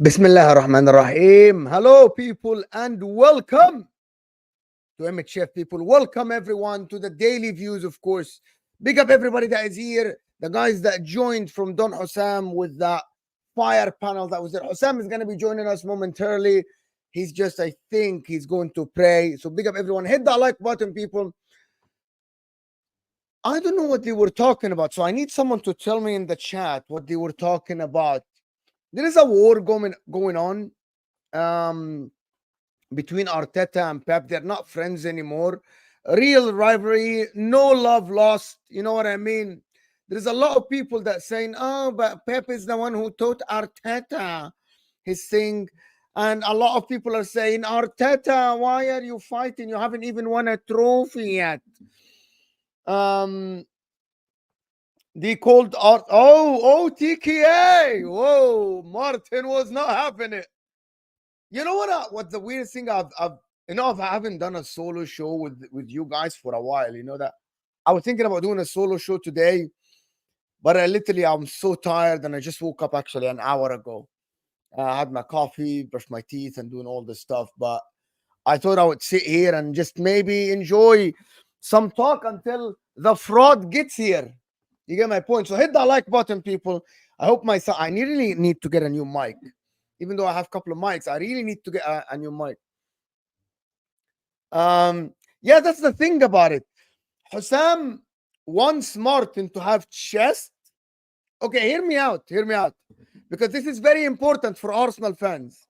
Bismillah ar-Rahman ar-Rahim. Hello, people, and welcome to MHF, people. Welcome, everyone, to the daily views, of course. Big up everybody that is here, the guys that joined from Don Husam with the fire panel that was there. Husam is going to be joining us momentarily. He's just, I think, he's going to pray. So, big up everyone. Hit that like button, people. I don't know what they were talking about, so I need someone to tell me in the chat what they were talking about. There is a war going on between Arteta and Pep. They're not friends anymore. Real rivalry, no love lost. You know what I mean? There's a lot of people that saying, "Oh, but Pep is the one who taught Arteta his thing," and a lot of people are saying, "Arteta, why are you fighting? You haven't even won a trophy yet." Um, they called Art. Oh, TKA. Whoa, Martin was not having it. You know what the weirdest thing I've I haven't done a solo show with you guys for a while. You know that I was thinking about doing a solo show today, but I'm so tired and I just woke up actually an hour ago. I had my coffee, brushed my teeth, and doing all this stuff. But I thought I would sit here and just maybe enjoy some talk until the fraud gets here. You get my point. So hit that like button, people. I hope I really need to get a new mic. Even though I have a couple of mics, I really need to get a new mic. Yeah, that's the thing about it. Husam wants Martin to have chest. Okay, hear me out. Hear me out. Because this is very important for Arsenal fans.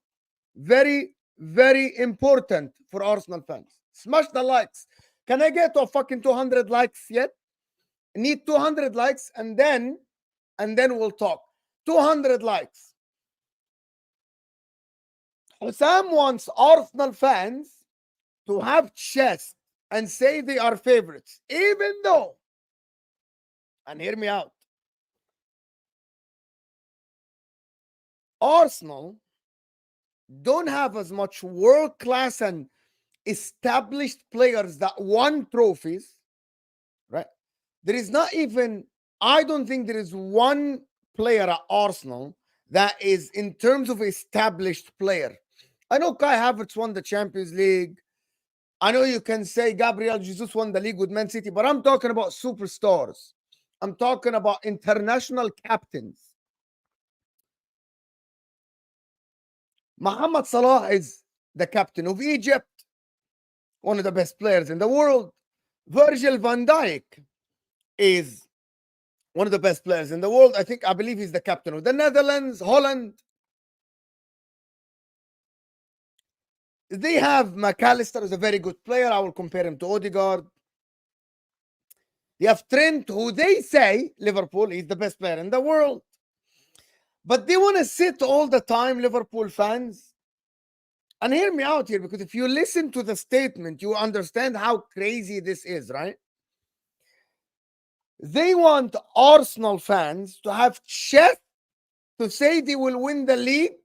Very, very important for Arsenal fans. Smash the likes. Can I get to a fucking 200 likes yet? Need 200 likes and then we'll talk. 200 likes. Husam wants Arsenal fans to have chest and say they are favorites, even though, and hear me out, Arsenal don't have as much world class and established players that won trophies, right? There is not even, I don't think there is one player at Arsenal that is in terms of established player. I know Kai Havertz won the Champions League. I know you can say Gabriel Jesus won the league with Man City, but I'm talking about superstars. I'm talking about international captains. Mohamed Salah is the captain of Egypt, one of the best players in the world. Virgil van Dijk is one of the best players in the world. I believe he's the captain of the Netherlands, Holland. They have McAllister is a very good player. I will compare him to Odegaard. You have Trent, who they say, Liverpool, he's the best player in the world. But they want to sit all the time, Liverpool fans. And hear me out here, because if you listen to the statement, you understand how crazy this is, right? They want Arsenal fans to have chest to say they will win the league.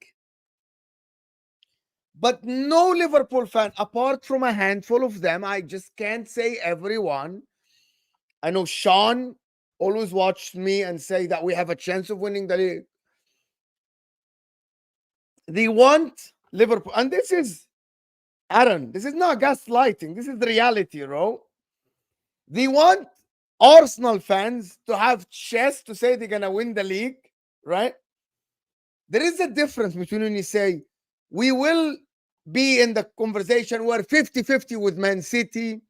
But no Liverpool fan, apart from a handful of them, I just can't say everyone. I know Sean always watched me and say that we have a chance of winning the league. They want Liverpool, and this is, Aaron, this is not gaslighting. This is the reality, bro. They want Arsenal fans to have chest to say they're going to win the league, right? There is a difference between when you say, we will be in the conversation, we're 50-50 with Man City,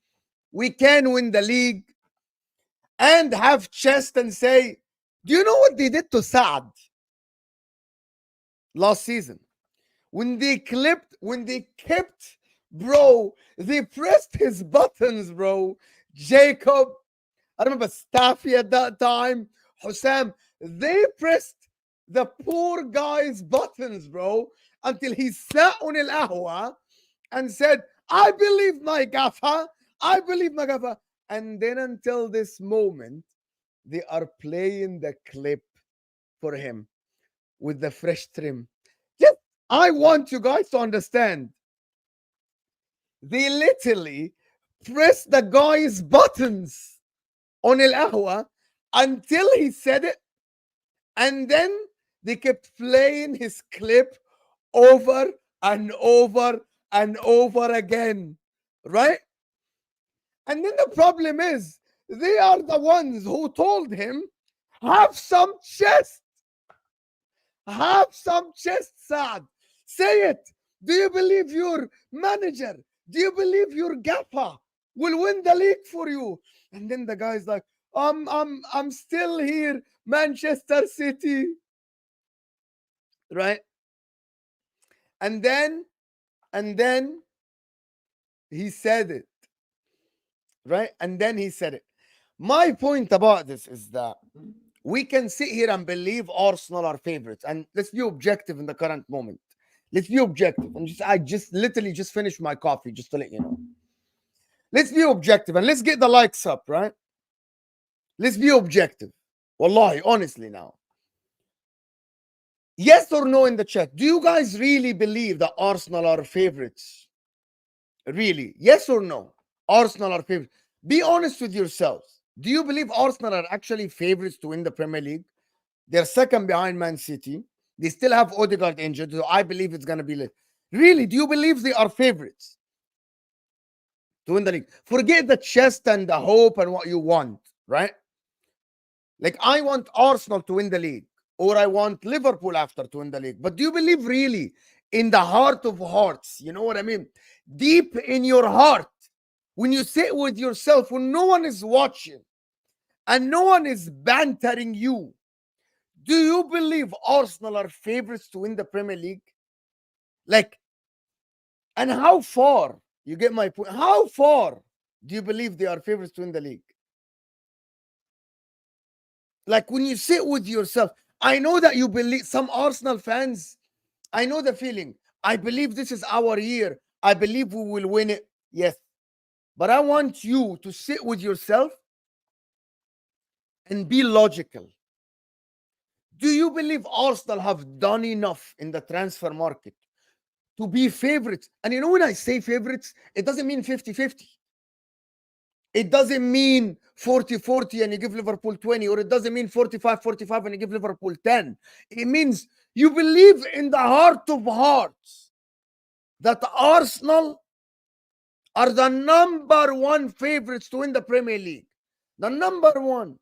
we can win the league, and have chest and say, do you know what they did to Saad last season? When they kept, bro, they pressed his buttons, bro. Jacob, I remember Staffy at that time, Husam, they pressed the poor guy's buttons, bro, until he sat on El Ahwa and said, I believe my gaffer, I believe my gaffer. And then until this moment, they are playing the clip for him with the fresh trim. Just, I want you guys to understand. They literally pressed the guy's buttons on El Ahwa until he said it. And then they kept playing his clip over and over and over again, right? And then the problem is, they are the ones who told him, have some chest. Have some chest, Saad. Say it. Do you believe your manager? Do you believe your gaffer will win the league for you? And then the guy's like, I'm still here, Manchester City. Right? And then he said it. Right? And then he said it. My point about this is that we can sit here and believe Arsenal are favorites, and let's be objective in the current moment. Let's be objective. And I just literally just finished my coffee, just to let you know. Let's be objective and let's get the likes up, right? Let's be objective. Wallahi, honestly now. Yes or no in the chat. Do you guys really believe that Arsenal are favorites? Really? Yes or no? Arsenal are favorites. Be honest with yourselves. Do you believe Arsenal are actually favorites to win the Premier League? They're second behind Man City. They still have Odegaard injured, so I believe it's going to be late. Really, do you believe they are favorites to win the league? Forget the chest and the hope and what you want, right? Like, I want Arsenal to win the league, or I want Liverpool after to win the league. But do you believe really, in the heart of hearts, you know what I mean? Deep in your heart, when you sit with yourself, when no one is watching and no one is bantering you, do you believe Arsenal are favorites to win the Premier League? Like, and how far? You get my point. How far do you believe they are favorites to win the league? Like, when you sit with yourself, I know that you believe, some Arsenal fans, I know the feeling. I believe this is our year. I believe we will win it. Yes. But I want you to sit with yourself and be logical. Do you believe Arsenal have done enough in the transfer market to be favorites? And you know, when I say favorites, it doesn't mean 50-50. It doesn't mean 40-40 and you give Liverpool 20, or it doesn't mean 45-45 and you give Liverpool 10. It means you believe in the heart of hearts that Arsenal are the number one favorites to win the Premier League. The number one.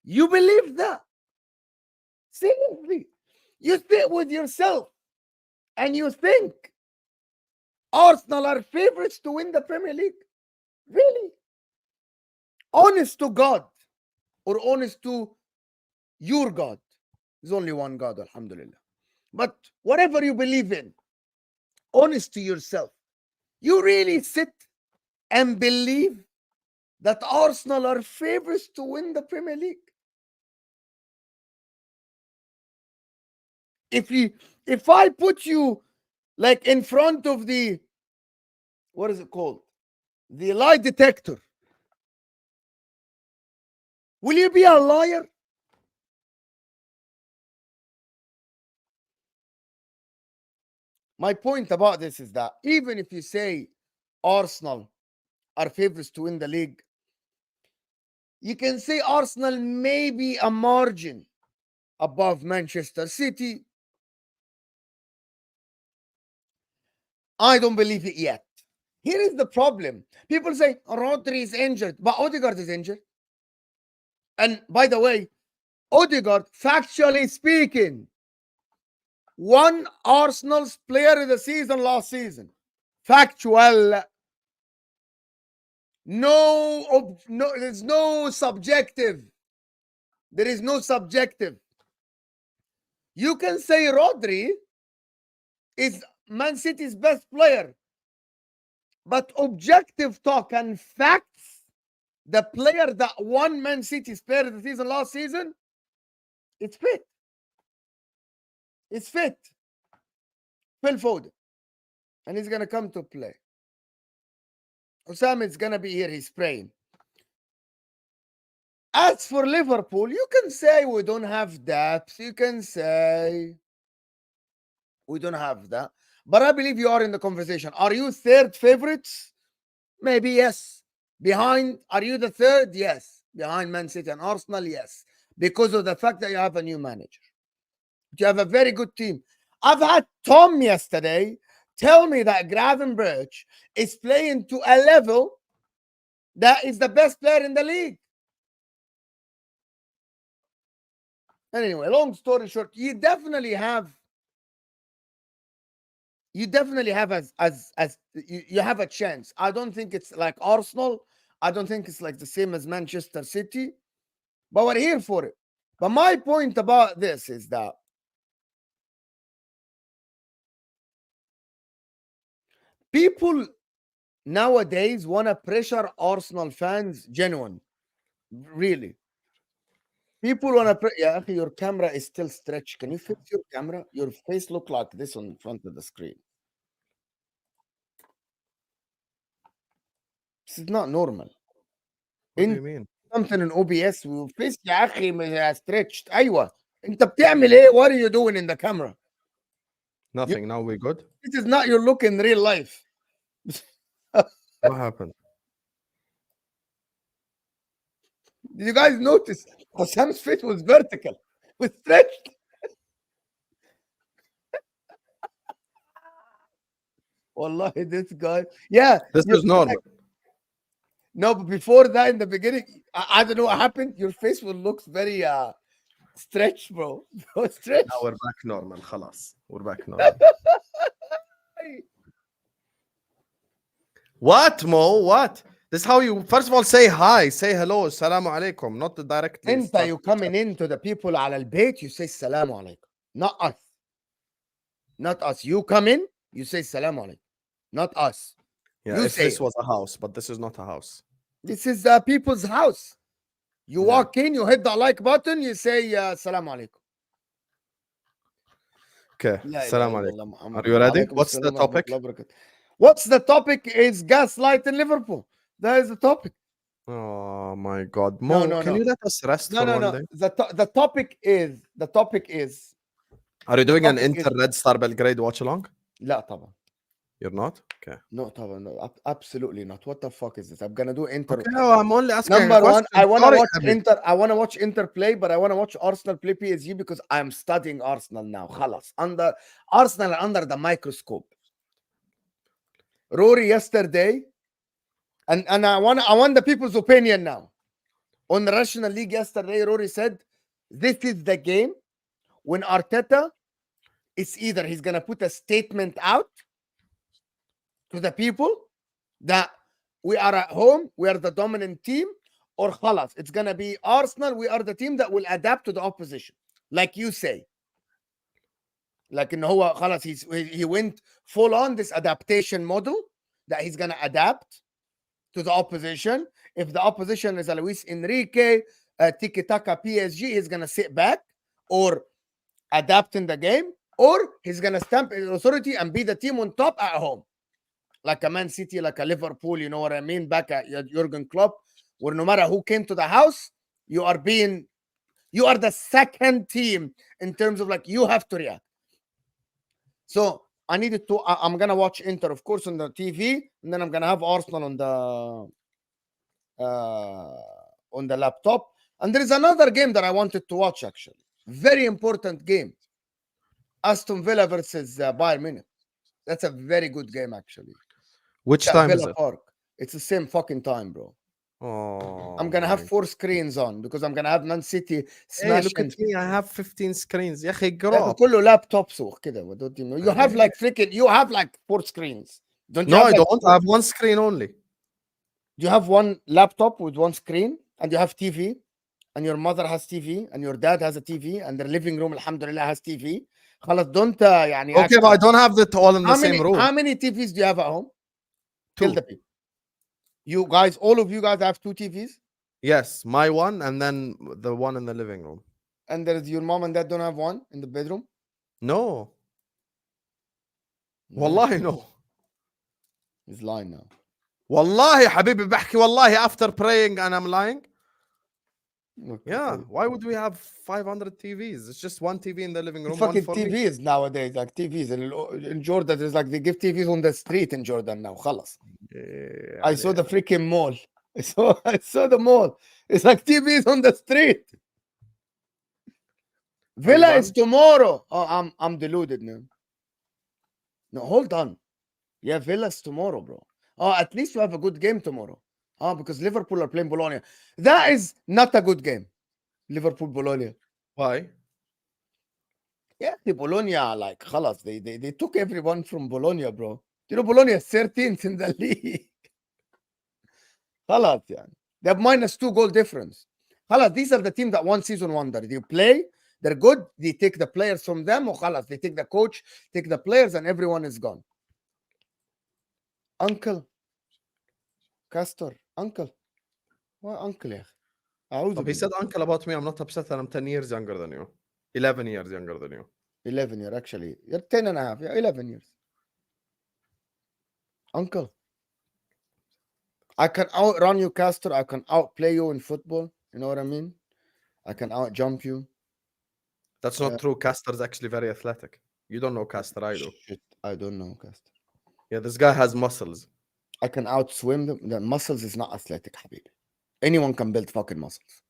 You believe that? Seriously. You sit with yourself and you think Arsenal are favorites to win the Premier League? Really? Honest to God, or honest to your God. There's only one God, alhamdulillah. But whatever you believe in, honest to yourself, you really sit and believe that Arsenal are favorites to win the Premier League? If I put you like in front of the, what is it called? The lie detector, will you be a liar? My point about this is that even if you say Arsenal are favorites to win the league, you can say Arsenal may be a margin above Manchester City. I don't believe it yet. Here is the problem. People say Rodri is injured, but Odegaard is injured. And by the way, Odegaard, factually speaking, won Arsenal's player of the season last season. Factual. No, there's no subjective. There is no subjective. You can say Rodri is Man City's best player, but objective talk and facts, the player that won Man City's player of the season last season, it's fit. It's fit. Phil Foden. And he's going to come to play. Husam is going to be here. He's praying. As for Liverpool, you can say we don't have depth. You can say we don't have that. But I believe you are in the conversation. Are you third favorites? Maybe yes. Behind, are you the third? Yes. Behind Man City and Arsenal? Yes. Because of the fact that you have a new manager. You have a very good team. I've had Tom yesterday tell me that Gravenberch is playing to a level that is the best player in the league. Anyway, long story short, you definitely have as you have a chance. I don't think it's like Arsenal. I don't think it's like the same as Manchester City, but we're here for it. But my point about this is that people nowadays want to pressure Arsenal fans genuine. Really. People want to yeah, your camera is still stretched. Can you fix your camera? Your face look like this on front of the screen. This is not normal. What do you mean? Something in OBS وفيس يا اخي stretched. ايوه انت بتعمل ايه? What are you doing in the camera? Nothing. Now we're good. This is not your look in real life. What happened? Did you guys notice Husam's face was vertical, was stretched? Wallahi, this guy. Yeah. This is normal. No, but before that, in the beginning, I don't know what happened. Your face will looks very stretched, bro. Stretched. Now we're back normal. خلاص. We're back normal. What, Mo? What? This is how you first of all say hi, say hello, assalamu alaikum, not the directly. Enta, you coming into the people على البيت, you say salamu alaikum. Not us. Not us. You come in, you say salamu alaikum. Not us. Yeah, you if say this it. was a house, but this is not a house. This is the people's house. You walk in, you hit the like button, you say salamu alaikum. Okay, salamu alaikum. Are you ready? What's the topic? What's the topic is gaslighting Liverpool. That is the topic. Oh my God. Mo, can you let us rest for one day? The topic is. Are you doing an Inter Red Star Belgrade watch along? لا طبعا. You're not? Okay. No, طبعا. No, absolutely not. What the fuck is this? I'm gonna do Inter. Okay, no, I'm only asking. Number one, I want to watch Inter. I want to watch Inter play, but I want to watch Arsenal play PSG because I'm studying Arsenal now. خلاص. Arsenal under the microscope. Rory yesterday, and I want the people's opinion now. On the National League yesterday, Rory said, this is the game when Arteta is either he's going to put a statement out to the people that we are at home, we are the dominant team, or khalas, it's going to be Arsenal, we are the team that will adapt to the opposition. Like you say. Like in هو خلاص he went full on this adaptation model that he's going to adapt to the opposition. If the opposition is Luis Enrique, tiki-taka PSG, he's going to sit back or adapt in the game, or he's going to stamp his authority and be the team on top at home. Like a Man City, like a Liverpool, you know what I mean? Back at Jurgen Klopp, where no matter who came to the house, you are the second team in terms of like, you have to react. So I'm going to watch Inter, of course, on the TV, and then I'm going to have Arsenal on the laptop. And there is another game that I wanted to watch, actually. Very important game. Aston Villa versus Bayern Munich. That's a very good game, actually. Which time is it? Park. It's the same fucking time, bro. Oh, I'm gonna have 4 screens on because I'm gonna have Man City smashing. Hey, look at me! I have 15 screens. يا أخي grow up. كله laptops كده. You have like freaking. You have like 4 screens. Don't you? No, I don't. I have 1 screen only. You have 1 laptop with 1 screen, and you have TV, and your mother has TV, and your dad has a TV, and their living room, alhamdulillah, has TV. خلاص don't يعني. Okay, but I don't have it all in the same room. How many TVs do you have at home? 2. Kill the people. You guys, all of you guys have 2 TVs? Yes, my one and then the one in the living room. And there's your mom and dad don't have one in the bedroom? No. Wallahi no. He's lying now. Wallahi حبيبي بحكي والله after praying and I'm lying. Okay. Yeah, why would we have 500 TVs? It's just 1 TV in the living room. Fucking TVs nowadays, like TVs in Jordan, there's like they give TVs on the street in Jordan now. خلاص. Yeah, I saw the freaking mall. I saw the mall. It's like TVs on the street. Villa is tomorrow. Oh, I'm deluded now. No, hold on. You have Villas tomorrow, bro. Oh, at least you have a good game tomorrow. Oh, because Liverpool are playing Bologna. That is not a good game. Liverpool Bologna. Why? Yeah, the Bologna, like, خلاص, they took everyone from Bologna, bro. You know, Bologna is 13th in the league. خلاص, يعني. They have -2 goal difference. خلاص, these are the teams that won season wonder. They play, they're good, they take the players from them, وخلاص, they take the coach, take the players, and everyone is gone. Uncle. Castor, uncle. What uncle, يا أخي? أعوذ He بالله. said uncle about me. I'm not upset that I'm 10 years younger than you. 11 years younger than you. 11 years, actually. You're 10 and a half. Yeah, 11 years. Uncle. I can outrun you, Castor. I can outplay you in football. You know what I mean? I can outjump you. That's not true. Castor's actually very athletic. You don't know Castor, I do. Shit, I don't know, Castor. Yeah, this guy has muscles. I can outswim them. The muscles is not athletic, Habibi. Anyone can build fucking muscles.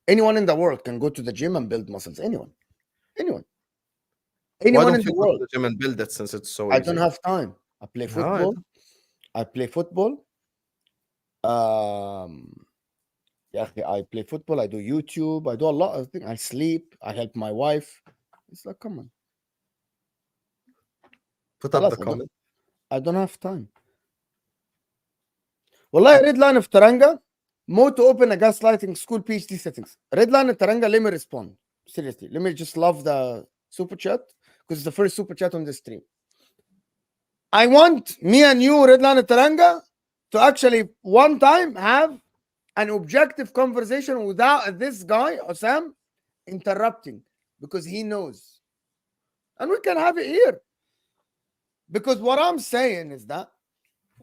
Anyone in the world can go to the gym and build muscles. Anyone. Anyone. Why Anyone don't in you the go to world. the gym and build it since it's so I easy? don't have time. I play No, football. I play football. Yeah, I play football. I do YouTube. I do a lot of things. I sleep. I help my wife. It's like, come on. Put up خلاص, the comment. I don't have time. والله red line of Taranga. Mo to open a gaslighting school PhD settings. Red line of Taranga, let me respond. Seriously. Let me just love the super chat because it's the first super chat on the stream. I want me and you, Red line of Taranga, to actually one time have an objective conversation without this guy, Husam, interrupting because he knows. And we can have it here. Because what I'm saying is that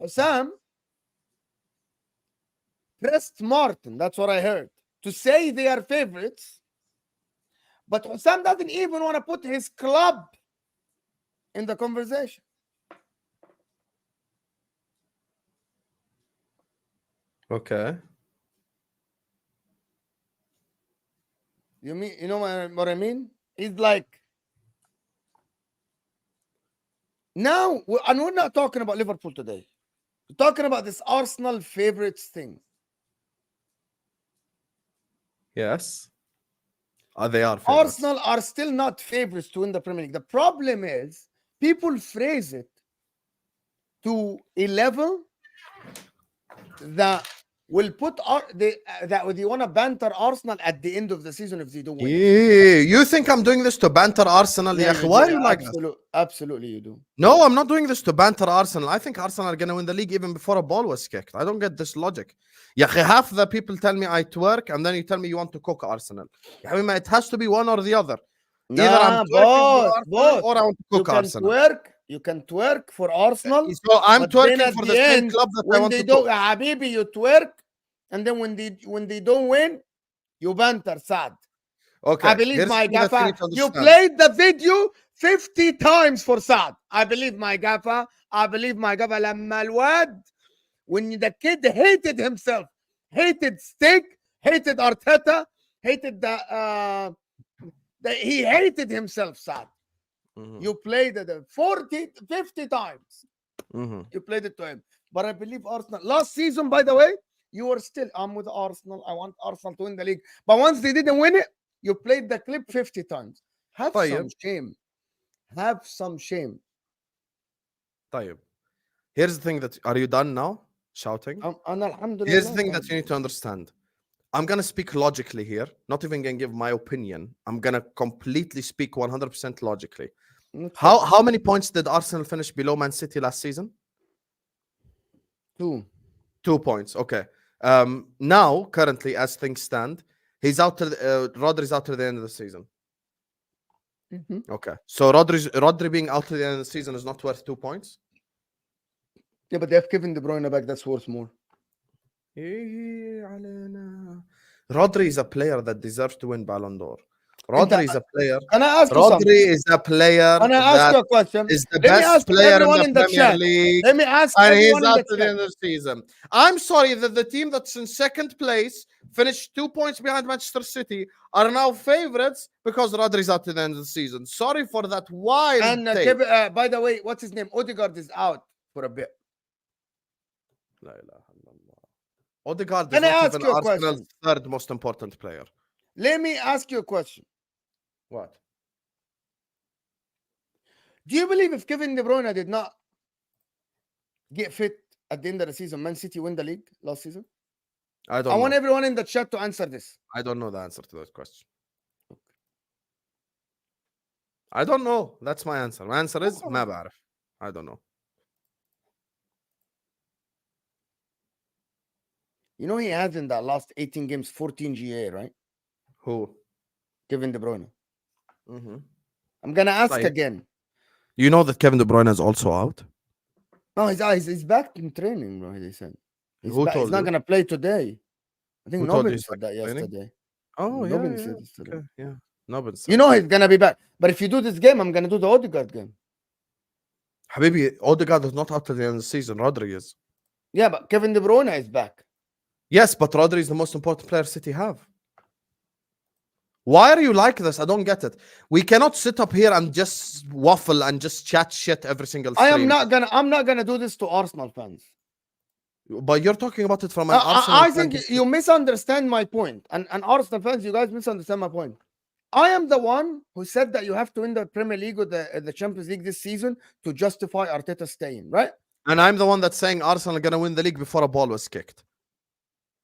Husam pressed Martin, that's what I heard, to say they are favorites. But Husam doesn't even want to put his club in the conversation. Okay. You know what I mean? It's like now, and we're not talking about Liverpool today. We're talking about this Arsenal favorites thing. Yes. They are favorites. Arsenal are still not favorites to win the Premier League. The problem is people phrase it to a level that will put that you want to banter Arsenal at the end of the season if they don't win. Yeah. You think I'm doing this to banter Arsenal? Yeah, Why are you like this? Absolutely, you do. No, I'm not doing this to banter Arsenal. I think Arsenal are going to win the league even before a ball was kicked. I don't get this logic. Half the people tell me I twerk, and then you tell me you want to cook Arsenal. It has to be one or the other. Either I'm twerking for Arsenal or I want to cook Arsenal. You can twerk for Arsenal. So I'm twerking for the same club that I want to cook. Habibi, you twerk, and then when they don't win, you banter sad. Okay. I believe my gaffer. You played the video 50 times for Saad. I believe my gaffer. لما الواد, when the kid hated himself, hated steak, hated Arteta, hated he hated himself, Saad. Mm-hmm. You played it 50 times. Mm-hmm. You played it to him. But I believe Arsenal. Last season, by the way, you were still, I'm with Arsenal. I want Arsenal to win the league. But once they didn't win it, you played the clip 50 times. Have some shame. Have some shame. طيب. Here's the thing are you done now? Shouting? Here's the thing that you need to understand. I'm going to speak logically here. Not even going to give my opinion. I'm going to completely speak 100% logically. Okay. How many points did Arsenal finish below Man City last season? 2 points. Okay. Now, currently, as things stand, he's out to Rodri's out to the end of the season. Mm-hmm. Okay. So Rodri being out to the end of the season is not worth 2 points? Yeah, but they have Kevin De Bruyne back. That's worth more. Rodri is a player that deserves to win Ballon d'Or. Rodri is a player. Can I ask you something? Rodri is a player. Can I ask you a question? Is the best player in the Premier League. Let me ask and everyone he's out in the to the end of the season. I'm sorry that the team that's in second place finished 2 points behind Manchester City, are now favourites because Rodri's out to the end of the season. Sorry for that wild take. Kevin, by the way, what's his name? Odegaard is out for a bit. La ilaha illallah. Odegaard is not even Arsenal's third most important player. Let me ask you a question. What? Do you believe if Kevin De Bruyne did not get fit at the end of the season, Man City win the league last season? I don't know. Want everyone in the chat to answer this. I don't know the answer to that question. I don't know. That's my answer. My answer is ما بعرف. I don't know. You know he has in that last 18 games 14 GA, right? Who? Kevin De Bruyne. Mm-hmm. I'm gonna ask again. You know that Kevin De Bruyne is also out? No, he's back in training, bro. They said he's not gonna play today. I think nobody said that yesterday. Oh, nobody said yesterday. Okay, yeah. Nobody said. You know he's gonna be back. But if you do this game, I'm gonna do the Odegaard game. Habibi, Odegaard is not out to the end of the season. Rodri is. Yeah, but Kevin De Bruyne is back. Yes, but Rodri is the most important player City have. Why are you like this? I don't get it. We cannot sit up here and just waffle and just chat shit every single stream. I'm not gonna do this to Arsenal fans. But you're talking about it from an Arsenal I think you misunderstand my point. And Arsenal fans, you guys misunderstand my point. I am the one who said that you have to win the Premier League or the Champions League this season to justify Arteta staying, right? And I'm the one that's saying Arsenal are gonna win the league before a ball was kicked.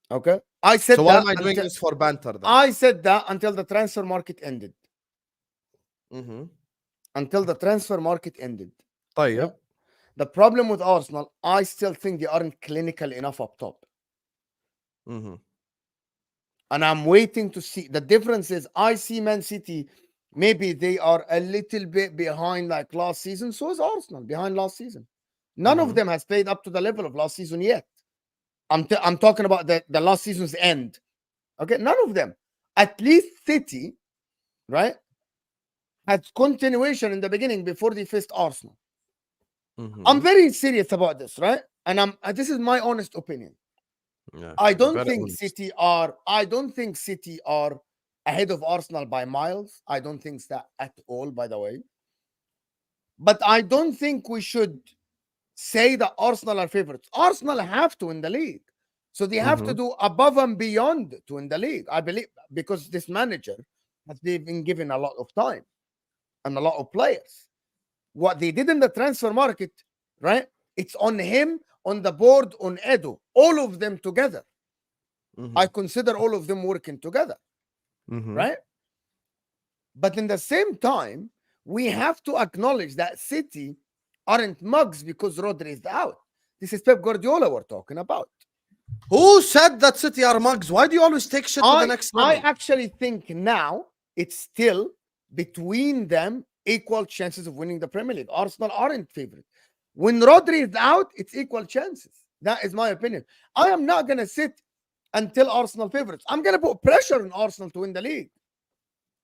Okay. I said so that. Why am I doing this for banter then? I said that until the transfer market ended. Mm-hmm. Until the transfer market ended. Yeah. The problem with Arsenal, I still think they aren't clinical enough up top. Mm-hmm. And I'm waiting to see. The difference is I see Man City, maybe they are a little bit behind like last season. So is Arsenal behind last season. None of them has played up to the level of last season yet. I'm talking about the last season's end. Okay, none of them. At least City, right, had continuation in the beginning before they faced Arsenal. Mm-hmm. I'm very serious about this, right? And this is my honest opinion. Yeah, I don't think City are ahead of Arsenal by miles. I don't think that at all, by the way. But I don't think we should say that Arsenal are favorites. Arsenal have to win the league. So they have to do above and beyond to win the league, I believe, because this manager has been given a lot of time and a lot of players. What they did in the transfer market, right? It's on him, on the board, on Edo, all of them together. I consider all of them working together, right? But in the same time, we have to acknowledge that City aren't mugs because Rodri is out. This is Pep Guardiola we're talking about. Who said that City are mugs? Why do you always take shit to the next level? I actually think now it's still between them equal chances of winning the Premier League. Arsenal aren't favorite. When Rodri is out, it's equal chances. That is my opinion. I am not going to sit until Arsenal favorites. I'm going to put pressure on Arsenal to win the league.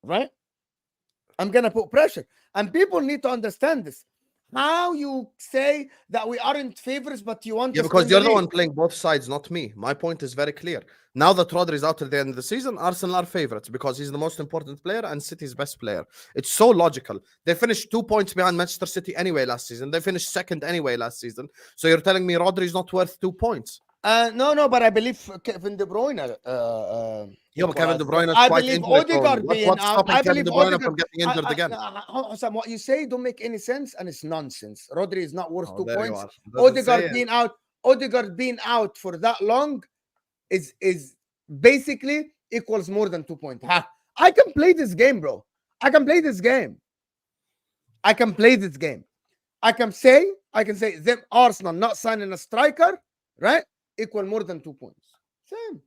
Right? I'm going to put pressure. And people need to understand this. How you say that we aren't favorites, but you want because you're the one playing both sides, not me. My point is very clear. Now that Rodri is out at the end of the season, Arsenal are favorites because he's the most important player and City's best player. It's so logical. They finished 2 points behind Manchester City anyway last season. They finished second anyway last season. So you're telling me Rodri is not worth 2 points? No, but I believe Kevin De Bruyne. But Kevin De Bruyne is quite injured. What's stopping Kevin De Bruyne from getting injured again? Husam, what you say don't make any sense and it's nonsense. Rodri is not worth 2 points. Odegaard being out for that long is basically equals more than 2 points. I can play this game, bro. I can play this game. I can say them Arsenal not signing a striker, right? Equal more than 2 points. Same.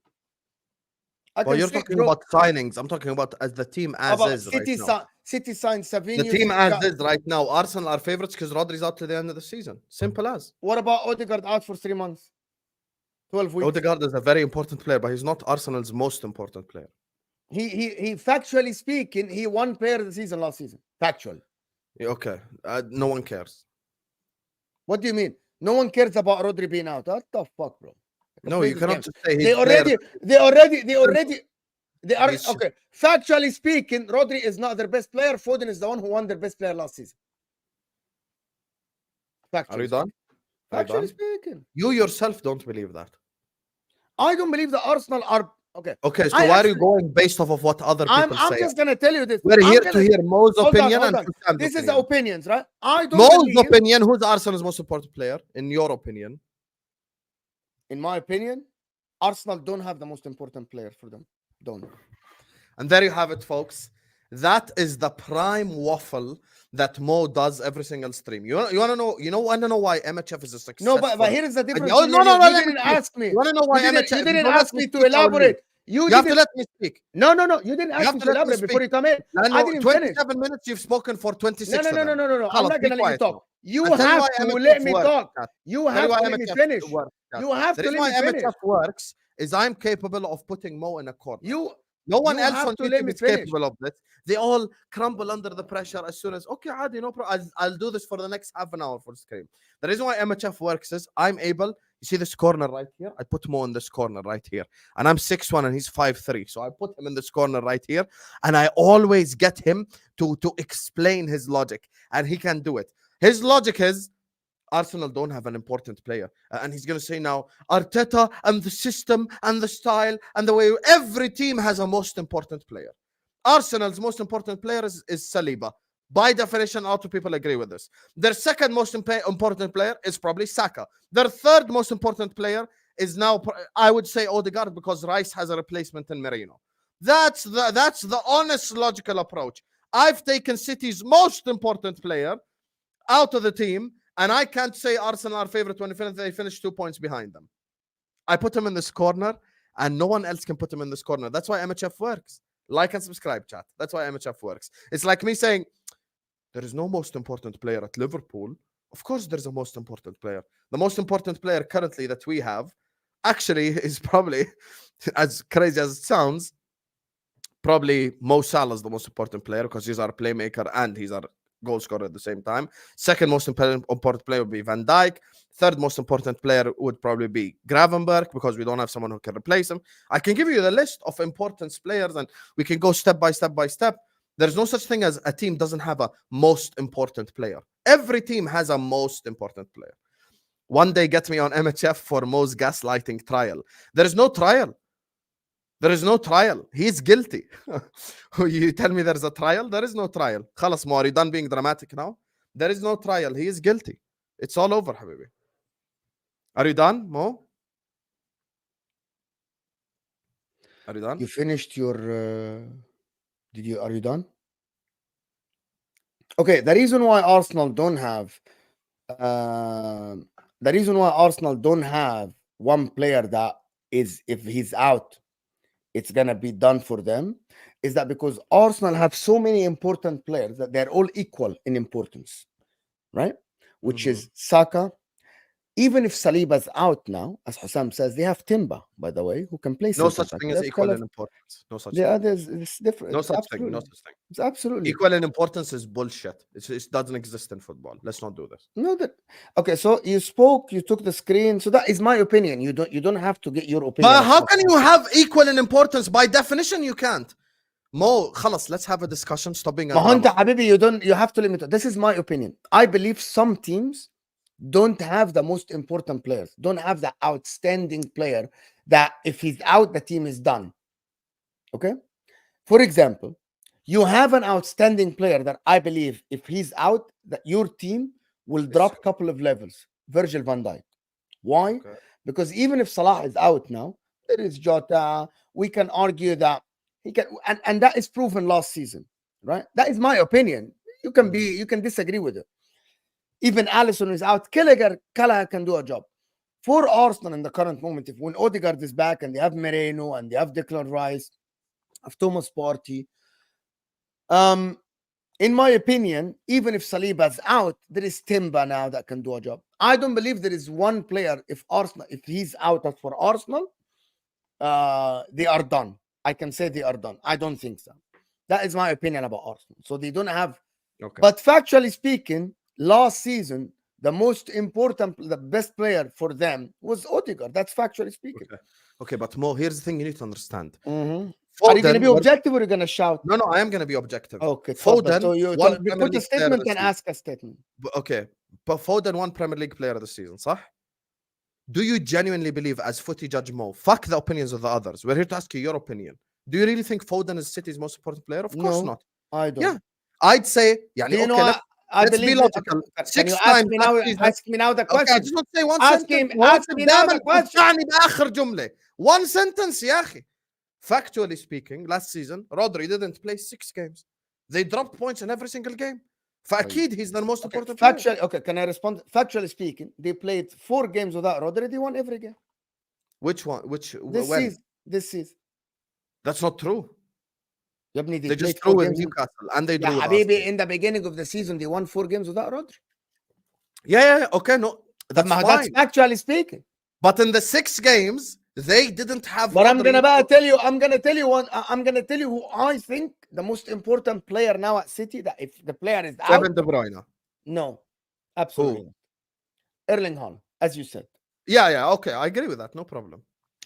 Well, you're talking about signings. I'm talking about as the team as is City right now. City signed Savinho. The team as is right now. Arsenal are favorites because Rodri's out to the end of the season. Simple as. What about Odegaard out for 3 months? 12 weeks. Odegaard is a very important player, but he's not Arsenal's most important player. He factually speaking, he won player of the season last season. Factually. Okay. No one cares. What do you mean? No one cares about Rodri being out. What the fuck, bro? No, you cannot just say They already they are okay. Factually speaking, Rodri is not their best player. Foden is the one who won their best player last season. Are you done? Factually speaking, you yourself don't believe that. I don't believe the Arsenal are okay. Okay, so why are you going based off of what other people say? I'm just gonna tell you this. We're here to hear Mo's opinion and Husam's this opinion. is opinions, right? I don't Mo's believe... opinion. Who's Arsenal's most important player in your opinion? In my opinion, Arsenal don't have the most important player for them. Don't. And there you have it, folks. That is the prime waffle that Mo does every single stream. You want to know? You want to know why MHF is a success? No, but here is the difference. No, you didn't ask me. You want to know why MHF? You didn't ask me to elaborate. You have to let me speak. No. You didn't ask me to elaborate before you come in. I didn't 27 finish. minutes. You've spoken for 26. No. I'm not gonna let you talk. You have to let me talk. You have to let me finish. You have to let me finish. The reason why MHF works is I'm capable of putting Mo in a corner. No one else on YouTube is capable of this. They all crumble under the pressure as soon as, okay, Adi, no problem. I'll do this for the next half an hour for stream. The reason why MHF works is I'm able, you see this corner right here? I put Mo in this corner right here. And I'm 6'1" and he's 5'3". So I put him in this corner right here. And I always get him to explain his logic. And he can do it. His logic is, Arsenal don't have an important player. And he's going to say now, Arteta and the system and the style and the way every team has a most important player. Arsenal's most important player is Saliba. By definition, a lot of people agree with this. Their second most important player is probably Saka. Their third most important player is now, I would say, Odegaard, because Rice has a replacement in Merino. That's the honest, logical approach. I've taken City's most important player out of the team, and I can't say Arsenal are favorite when they finish 2 points behind them. I put him in this corner, and no one else can put him in this corner. That's why MHF works. Like and subscribe, chat. That's why MHF works. It's like me saying, there is no most important player at Liverpool. Of course, there's a most important player. The most important player currently that we have actually is probably, as crazy as it sounds, probably Mo Salah is the most important player because he's our playmaker and he's our goal scorer at the same time. Second most important player would be Van Dijk. Third most important player would probably be Gravenberg because we don't have someone who can replace him. I can give you the list of importance players and we can go step by step. There's no such thing as a team doesn't have a most important player. Every team has a most important player. One day get me on MHF for Mo's gaslighting trial. There is no trial. There is no trial. He's guilty. You tell me there's a trial? There is no trial. خلاص Mo, are you done being dramatic now? There is no trial. He is guilty. It's all over, Habibi. Are you done, Mo? Are you done? You finished your... Are you done? Okay, the reason why Arsenal don't have... the reason why Arsenal don't have one player that is, if he's out, it's gonna be done for them, is that because Arsenal have so many important players that they're all equal in importance, right? Which is Saka. Even if Saliba's out now, as Husam says, they have Timber, by the way, who can play. No such thing as equal in importance. No such thing. It's different. No such thing. No such thing. It's absolutely equal in importance is bullshit. It doesn't exist in football. Let's not do this. No, okay. So you spoke. You took the screen. So that is my opinion. You don't have to get your opinion. But how can you have equal in importance? By definition, you can't. Mo, خلاص, let's have a discussion. Stop being. Habibi, you have to limit it. This is my opinion. I believe some teams don't have the most important players, don't have the outstanding player that if he's out, the team is done. Okay? For example, you have an outstanding player that I believe if he's out, that your team will drop a couple of levels. Virgil van Dijk. Why? Okay. Because even if Salah is out now, there is Jota. We can argue that he can, and that is proven last season, right? That is my opinion. You can disagree with it. Even Alisson is out. Gallagher can do a job. For Arsenal in the current moment, if when Odegaard is back and they have Merino and they have Declan Rice, have Thomas Partey, in my opinion, even if Saliba's out, there is Timber now that can do a job. I don't believe there is one player, if he's out as for Arsenal, they are done. I can say they are done. I don't think so. That is my opinion about Arsenal. So they don't have... Okay. But factually speaking, last season, the most important, the best player for them was Odegaard. That's factually speaking. Okay, but Mo, here's the thing you need to understand. Are you going to be objective or are you going to shout? No, I am going to be objective. Okay, Foden, so you put a statement and ask a statement. Okay, but Foden won Premier League player of the season, صح? Do you genuinely believe, as footy judge Mo, fuck the opinions of the others, we're here to ask you your opinion. Do you really think Foden is City's most important player? Of course not. I don't. Yeah, I'd say, يعني, okay, let's be logical. Can you ask me now the question? Okay, I just want to say one ask sentence. Ask me now the question. بآخر جملة. One sentence يا أخي. Factually speaking, last season, Rodri didn't play 6 games. They dropped points in every single game. فأكيد he's the most important player. Okay, can I respond? Factually speaking, they played 4 games without Rodri. They won every game. Which one? This season. That's not true. They just drew in Newcastle and they drew with Arsenal. In the beginning of the season, they won 4 games without Rodri. Yeah. Okay, no. That's factually speaking. But in the 6 games, they didn't have. But I'm gonna tell you who I think the most important player now at City. That if the player is out, De Bruyne. No, absolutely. Who? Erling Haaland, as you said. Yeah. Okay, I agree with that. No problem.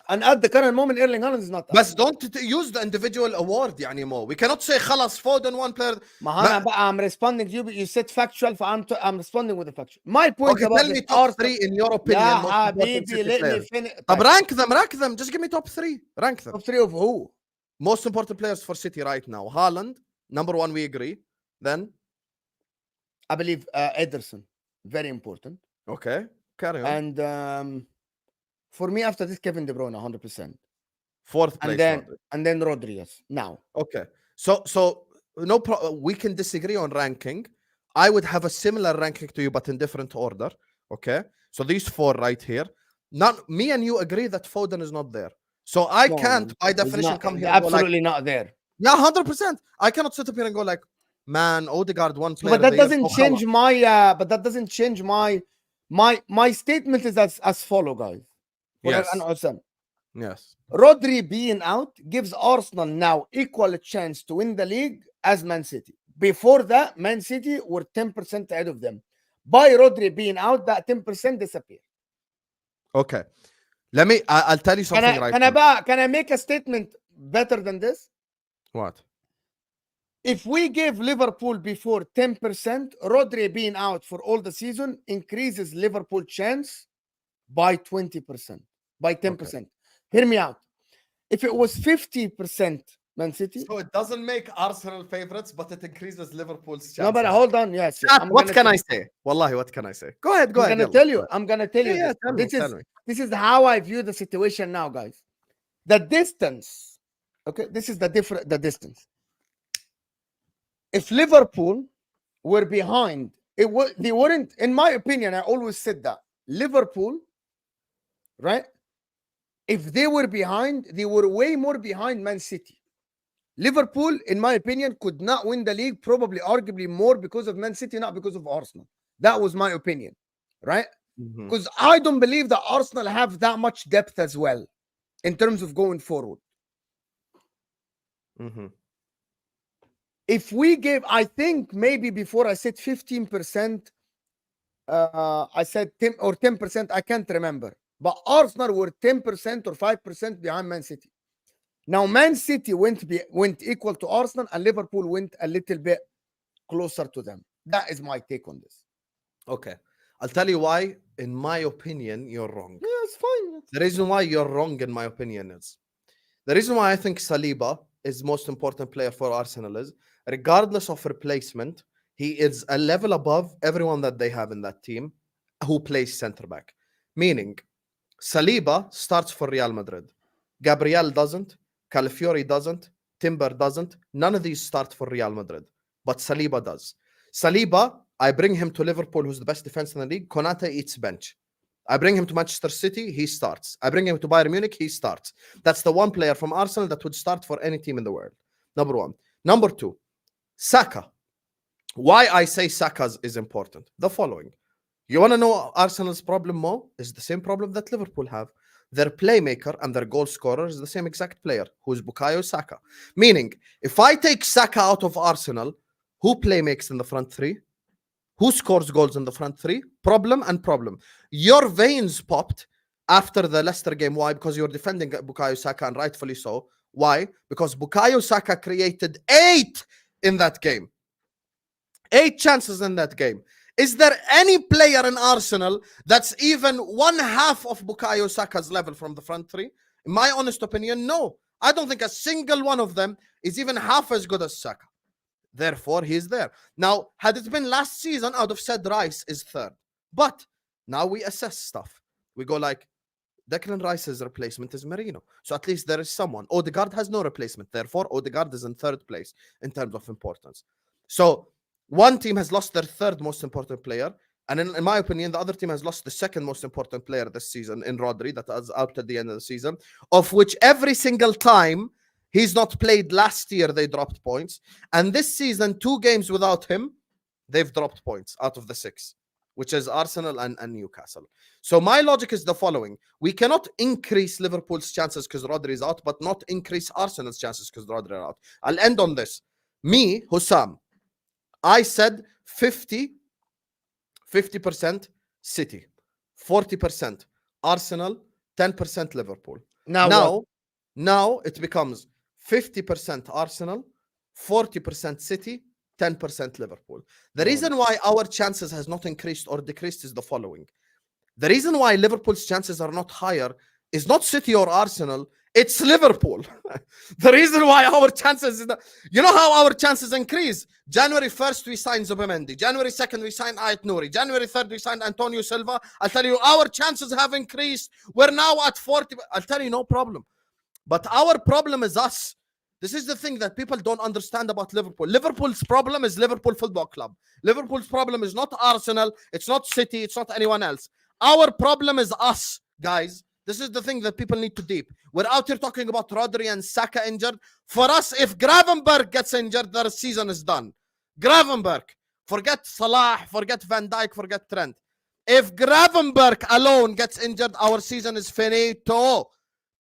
And at the current moment, Erling Haaland is not. But don't use the individual award anymore. We cannot say خلاص Foden one player. I'm responding to you, but you said factual, I'm responding with the factual. My point about tell me top 3 in your opinion. Yeah, baby, let me finish. rank them. Just give me top 3. Rank them. Top 3 of who? Most important players for City right now. Haaland, number 1, we agree. Then? I believe Ederson, very important. Okay, carry on. And for me, after this, Kevin De Bruyne, 100%. 4th place. And then Rodri, yes. Now. Okay. So no problem. We can disagree on ranking. I would have a similar ranking to you, but in different order. Okay. So these 4 right here. Me and you agree that Foden is not there. So I can't, by definition, come here. Absolutely not there. Yeah, 100%. I cannot sit up here and go like, man, Odegaard one player. But that doesn't change my. But that doesn't change my statement is as follow, guys. Yes. Rodri being out gives Arsenal now equal chance to win the league as Man City. Before that, Man City were 10% ahead of them. By Rodri being out, that 10% disappeared. Okay. I'll tell you something Can I make a statement better than this? What? If we gave Liverpool before 10%, Rodri being out for all the season increases Liverpool chance by 20%. By 10%. Okay. Hear me out. If it was 50% Man City. So it doesn't make Arsenal favorites, but it increases Liverpool's chance. No, but hold on. Yes. What can I say? Wallahi, what can I say? Go ahead. I'm going to tell you. This is how I view the situation now, guys. The distance. Okay. This is the distance. If Liverpool were behind, they weren't, in my opinion, I always said that. Liverpool, right? If they were behind, they were way more behind Man City. Liverpool, in my opinion, could not win the league, probably arguably more because of Man City, not because of Arsenal. That was my opinion, right? Because I don't believe that Arsenal have that much depth as well in terms of going forward. If we gave, I think maybe before I said 15%, I said 10 or 10%, I can't remember. But Arsenal were 10% or 5% behind Man City. Now, Man City went equal to Arsenal and Liverpool went a little bit closer to them. That is my take on this. Okay. I'll tell you why, in my opinion, you're wrong. Yeah, it's fine. The reason why you're wrong, in my opinion, is the reason why I think Saliba is the most important player for Arsenal is, regardless of replacement, he is a level above everyone that they have in that team who plays centre-back. Meaning, Saliba starts for Real Madrid. Gabriel doesn't. Calafiori doesn't. Timber doesn't. None of these start for Real Madrid. But Saliba does. Saliba, I bring him to Liverpool, who's the best defense in the league. Konate eats bench. I bring him to Manchester City, he starts. I bring him to Bayern Munich, he starts. That's the one player from Arsenal that would start for any team in the world. Number 1. Number 2, Saka. Why I say Saka is important? The following. You want to know Arsenal's problem, Mo? Is the same problem that Liverpool have. Their playmaker and their goal scorer is the same exact player, who's Bukayo Saka. Meaning, if I take Saka out of Arsenal, who playmakes in the front 3? Who scores goals in the front three? Problem and problem. Your veins popped after the Leicester game. Why? Because you're defending Bukayo Saka, and rightfully so. Why? Because Bukayo Saka created 8 in that game. 8 chances in that game. Is there any player in Arsenal that's even one half of Bukayo Saka's level from the front three? In my honest opinion, no. I don't think a single one of them is even half as good as Saka. Therefore, he's there. Now, had it been last season, I would have said Rice is third. But now we assess stuff. We go like, Declan Rice's replacement is Merino. So at least there is someone. Odegaard has no replacement. Therefore, Odegaard is in third place in terms of importance. So one team has lost their third most important player. And in my opinion, the other team has lost the second most important player this season in Rodri, that was out at the end of the season, of which every single time he's not played last year, they dropped points. And this season, 2 games without him, they've dropped points out of the 6, which is Arsenal and Newcastle. So my logic is the following. We cannot increase Liverpool's chances because Rodri is out, but not increase Arsenal's chances because Rodri is out. I'll end on this. Me, Husam, I said 50% City, 40% Arsenal, 10% Liverpool. Now it becomes 50% Arsenal, 40% City, 10% Liverpool. The reason why our chances has not increased or decreased is the following. The reason why Liverpool's chances are not higher is not City or Arsenal, it's Liverpool. The reason why our chances is you know how our chances increase? January 1st, we signed Zubimendi. January 2nd, we signed Ait Nouri. January 3rd, we signed Antonio Silva. I'll tell you, our chances have increased. We're now at 40. I'll tell you, no problem. But our problem is us. This is the thing that people don't understand about Liverpool. Liverpool's problem is Liverpool Football Club. Liverpool's problem is not Arsenal. It's not City. It's not anyone else. Our problem is us, guys. This is the thing that people need to deep. We're out here talking about Rodri and Saka injured. For us, if Gravenberg gets injured, their season is done. Gravenberg. Forget Salah, forget Van Dijk, forget Trent. If Gravenberg alone gets injured, our season is finito.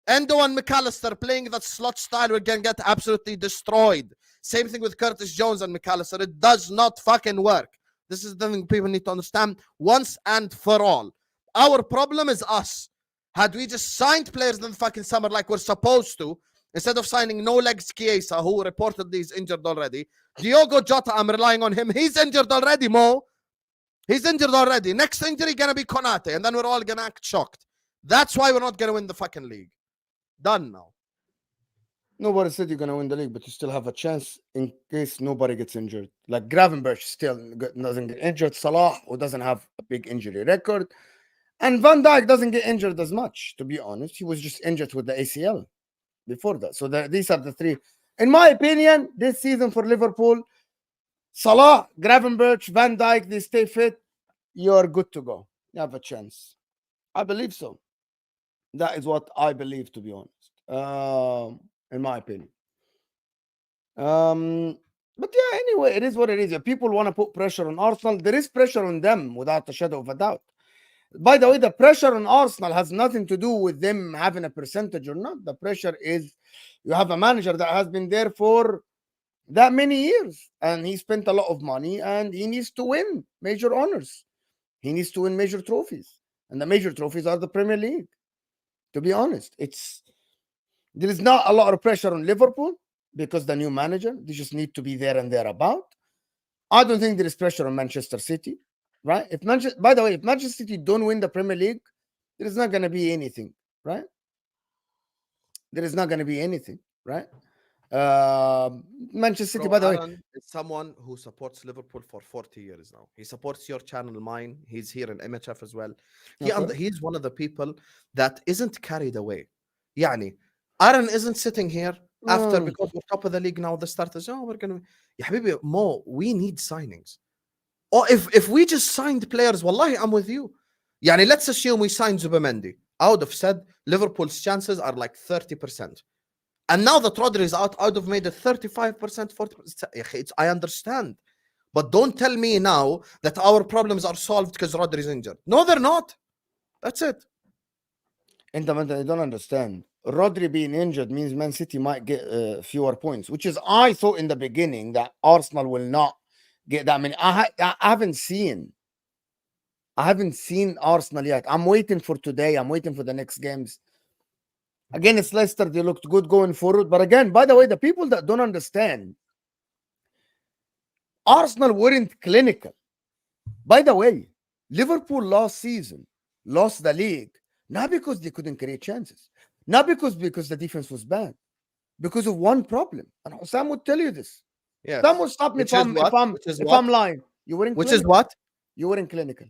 Endo and McAllister playing that slot style, we're going to get absolutely destroyed. Same thing with Curtis Jones and McAllister. It does not fucking work. This is the thing people need to understand once and for all. Our problem is us. Had we just signed players in the fucking summer like we're supposed to, instead of signing no legs Chiesa, who reportedly is injured already, Diogo Jota, I'm relying on him. He's injured already, Mo. He's injured already. Next injury gonna be Konate, and then we're all gonna act shocked. That's why we're not gonna win the fucking league. Done now. Nobody said you're gonna win the league, but you still have a chance in case nobody gets injured. Like Gravenberch still doesn't get injured. Salah, who doesn't have a big injury record. And Van Dijk doesn't get injured as much, to be honest. He was just injured with the ACL before that. So these are the 3. In my opinion, this season for Liverpool, Salah, Gravenberch, Van Dijk, they stay fit, you're good to go. You have a chance. I believe so. That is what I believe, to be honest, in my opinion. But yeah, anyway, it is what it is. If people want to put pressure on Arsenal, there is pressure on them without a shadow of a doubt. By the way, the pressure on Arsenal has nothing to do with them having a percentage or not. The pressure is you have a manager that has been there for that many years and he spent a lot of money and he needs to win major honors. He needs to win major trophies. And the major trophies are the Premier League. To be honest, there is not a lot of pressure on Liverpool because the new manager, they just need to be there and thereabout. I don't think there is pressure on Manchester City. Right? By the way, if Manchester City don't win the Premier League, there is not going to be anything, right? There is not going to be anything, right? Manchester City, by the way, is someone who supports Liverpool for 40 years now. He supports your channel, mine. He's here in MHF as well. He's one of the people that isn't carried away. Yani, Aaron isn't sitting here after because we're top of the league now. The starters, we're going to. Ya Habibi, Mo, we need signings. Or if we just signed players, wallahi, I'm with you. Yani, let's assume we signed Zubimendi. I would have said Liverpool's chances are like 30%. And now that Rodri is out, I would have made it 35%, 40%. I understand. But don't tell me now that our problems are solved because Rodri is injured. No, they're not. That's it. And I don't understand. Rodri being injured means Man City might get fewer points, which is I thought in the beginning that Arsenal will not I mean, I haven't seen. I haven't seen Arsenal yet. I'm waiting for today. I'm waiting for the next games. Again, it's Leicester. They looked good going forward. But again, by the way, the people that don't understand, Arsenal weren't clinical. By the way, Liverpool last season lost the league, not because they couldn't create chances, not because the defense was bad, because of one problem. And Husam would tell you this. Yes. Sam will stop me if I'm lying. You weren't Which clinical. is what? You weren't clinical.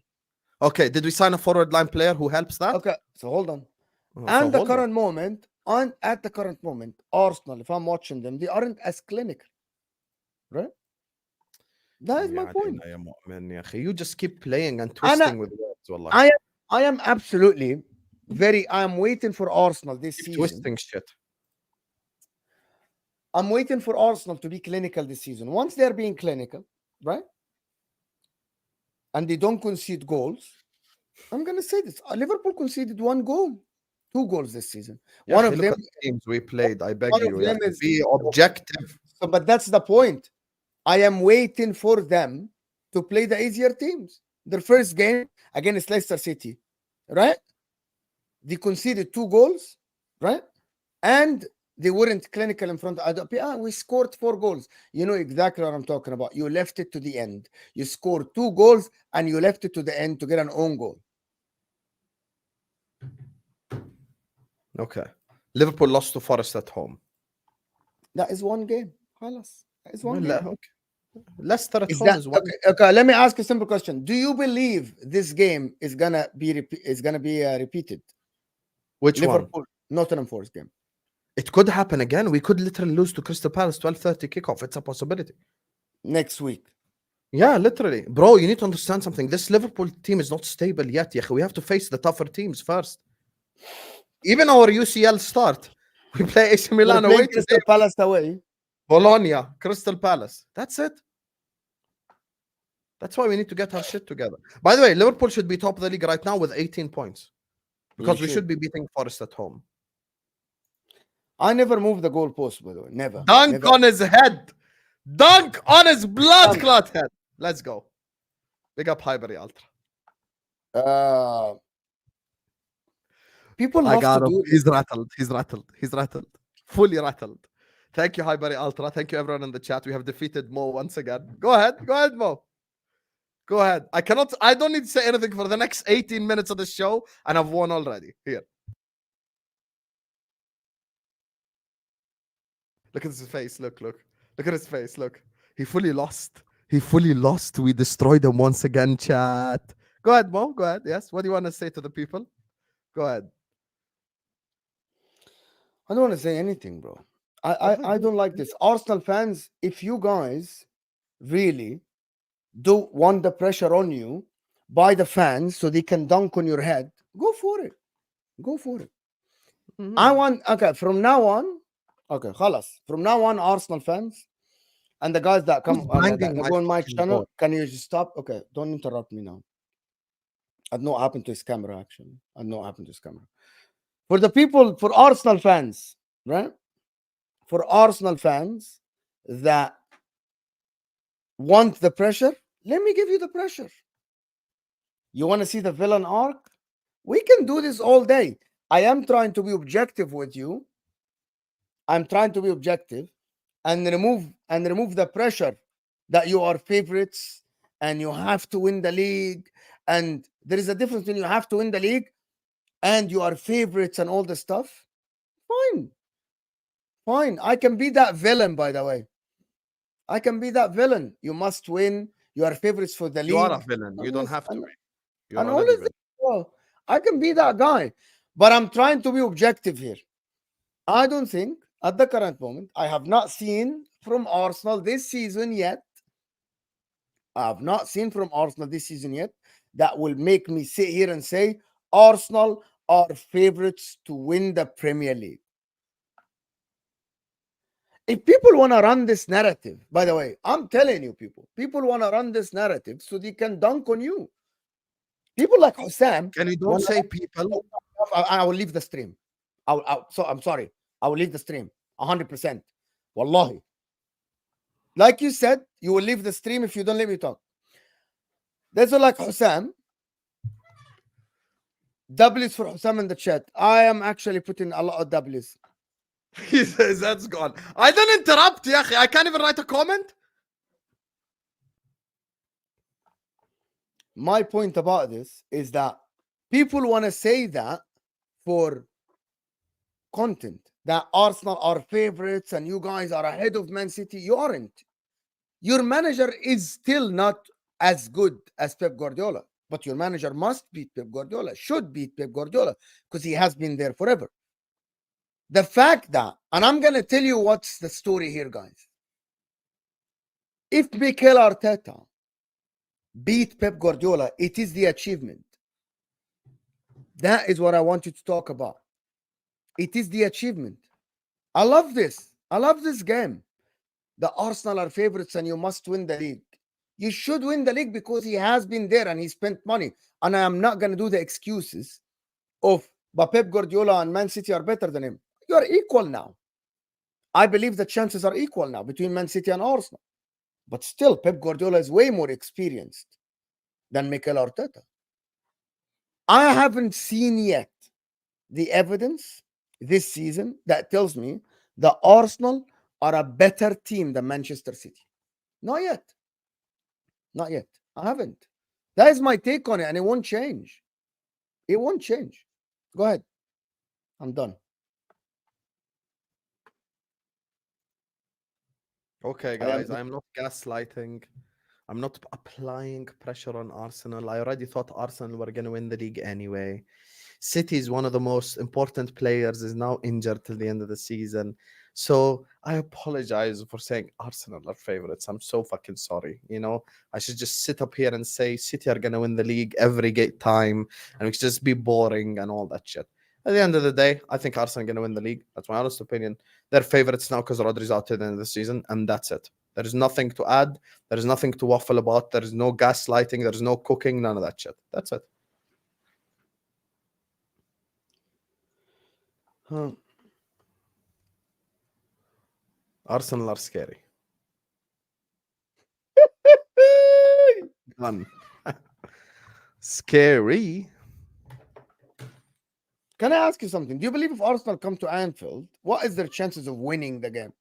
Okay, did we sign a forward line player who helps that? Okay, so hold on. Oh, And the current moment, at the current moment, Arsenal, if I'm watching them, they aren't as clinical. Right? That is my point. You just keep playing and twisting with words. I am absolutely I am waiting for Arsenal this season. Twisting shit. I'm waiting for Arsenal to be clinical this season. Once they're being clinical, right? And they don't concede goals, I'm going to say this. Liverpool conceded 1 goal, 2 goals this season. Yeah, one of them, the teams we played, I beg you, be objective. So, but that's the point. I am waiting for them to play the easier teams. Their first game against Leicester City, right? They conceded 2 goals, right? And they weren't clinical in front of we scored 4 goals. You know exactly what I'm talking about. You left it to the end. You scored 2 goals and you left it to the end to get an own goal. Okay. Liverpool lost to Forest at home. That is 1 game. That is 1 game. Okay. Leicester at home is 1. Okay, let me ask a simple question. Do you believe this game is gonna be repeated? Which Liverpool, one? Nottingham Forest game. It could happen again. We could literally lose to Crystal Palace 12:30 kickoff. It's a possibility. Next week. Yeah, literally. Bro, you need to understand something. This Liverpool team is not stable yet. We have to face the tougher teams first. Even our UCL start. We play AC Milan away. Crystal Palace away. Bologna, Crystal Palace. That's it. That's why we need to get our shit together. By the way, Liverpool should be top of the league right now with 18 points. Because we should be beating Forest at home. I never moved the goalpost, by the way. Never. Dunk on his head. Dunk on his blood clot head. Let's go. Big up Highbury Ultra. People love to do He's rattled. Fully rattled. Thank you, Highbury Ultra. Thank you, everyone in the chat. We have defeated Mo once again. Go ahead, Mo. Go ahead. I don't need to say anything for the next 18 minutes of the show, and I've won already. Here. Look at his face. Look. Look at his face. Look. He fully lost. We destroyed him once again, chat. Go ahead, Mo. Go ahead. Yes. What do you want to say to the people? Go ahead. I don't want to say anything, bro. I don't like this. Arsenal fans, if you guys really do want the pressure on you by the fans so they can dunk on your head, go for it. Mm-hmm. From now on, Arsenal fans and the guys that come that go on my channel, can you just stop? Okay, don't interrupt me now. I don't know what happened to his camera, actually. For the people, for Arsenal fans, right? For Arsenal fans that want the pressure, let me give you the pressure. You want to see the villain arc? We can do this all day. I am trying to be objective with you. I'm trying to be objective and remove the pressure that you are favorites and you have to win the league. And there is a difference when you have to win the league and you are favorites and all the stuff. Fine. I can be that villain, by the way. I can be that villain. You must win. You are favorites for the league. You are a villain. You don't have to be. I can be that guy. But I'm trying to be objective here. I don't think, at the current moment, I have not seen from Arsenal this season yet. That will make me sit here and say Arsenal are favorites to win the Premier League. If people want to run this narrative, by the way, I'm telling you, people want to run this narrative so they can dunk on you. People like Husam. Can you don't say people? I will leave the stream. So I'm sorry. I will leave the stream 100%. Wallahi. Like you said, you will leave the stream if you don't let me talk. That's all like Husam. W's for Husam in the chat. I am actually putting a lot of W's. He says that's gone. I don't interrupt, يا أخي. I can't even write a comment. My point about this is that people want to say that for content, that Arsenal are favorites and you guys are ahead of Man City. You aren't. Your manager is still not as good as Pep Guardiola, but your manager must beat Pep Guardiola, should beat Pep Guardiola, because he has been there forever. The fact that, and I'm going to tell you what's the story here, guys. If Mikel Arteta beat Pep Guardiola, it is the achievement. That is what I want you to talk about. It is the achievement. I love this. I love this game. The Arsenal are favorites and you must win the league. You should win the league because he has been there and he spent money. And I am not going to do the excuses of, but Pep Guardiola and Man City are better than him. You are equal now. I believe the chances are equal now between Man City and Arsenal. But still, Pep Guardiola is way more experienced than Mikel Arteta. I haven't seen yet the evidence this season that tells me the Arsenal are a better team than Manchester City. Not yet. Not yet. I haven't. That is my take on it, and it won't change. It won't change. Go ahead. I'm done. Okay, guys, I'm not gaslighting. I'm not applying pressure on Arsenal. I already thought Arsenal were going to win the league anyway. City is one of the most important players, is now injured till the end of the season. So I apologize for saying Arsenal are favorites. I'm so fucking sorry. You know, I should just sit up here and say City are going to win the league every time and we should just be boring and all that shit. At the end of the day, I think Arsenal are going to win the league. That's my honest opinion. They're favorites now because Rodri's out at the end of the season, and that's it. There is nothing to add. There is nothing to waffle about. There is no gaslighting. There is no cooking. None of that shit. That's it. Arsenal are scary. Done. Scary. Can I ask you something? Do you believe if Arsenal come to Anfield, what is their chances of winning the game?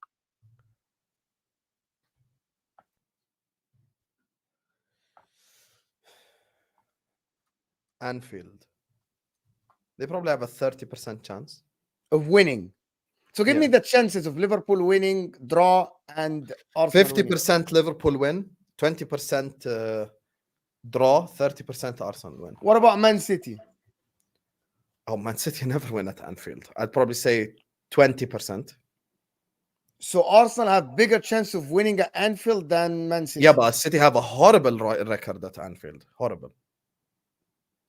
Anfield. They probably have a 30% chance of winning. So give me the chances of Liverpool winning, draw, and Arsenal 50% winning. Liverpool win, 20% draw, 30% Arsenal win. What about Man City? Oh, Man City never win at Anfield. I'd probably say 20%. So Arsenal have bigger chance of winning at Anfield than Man City. Yeah, but City have a horrible record at Anfield. Horrible.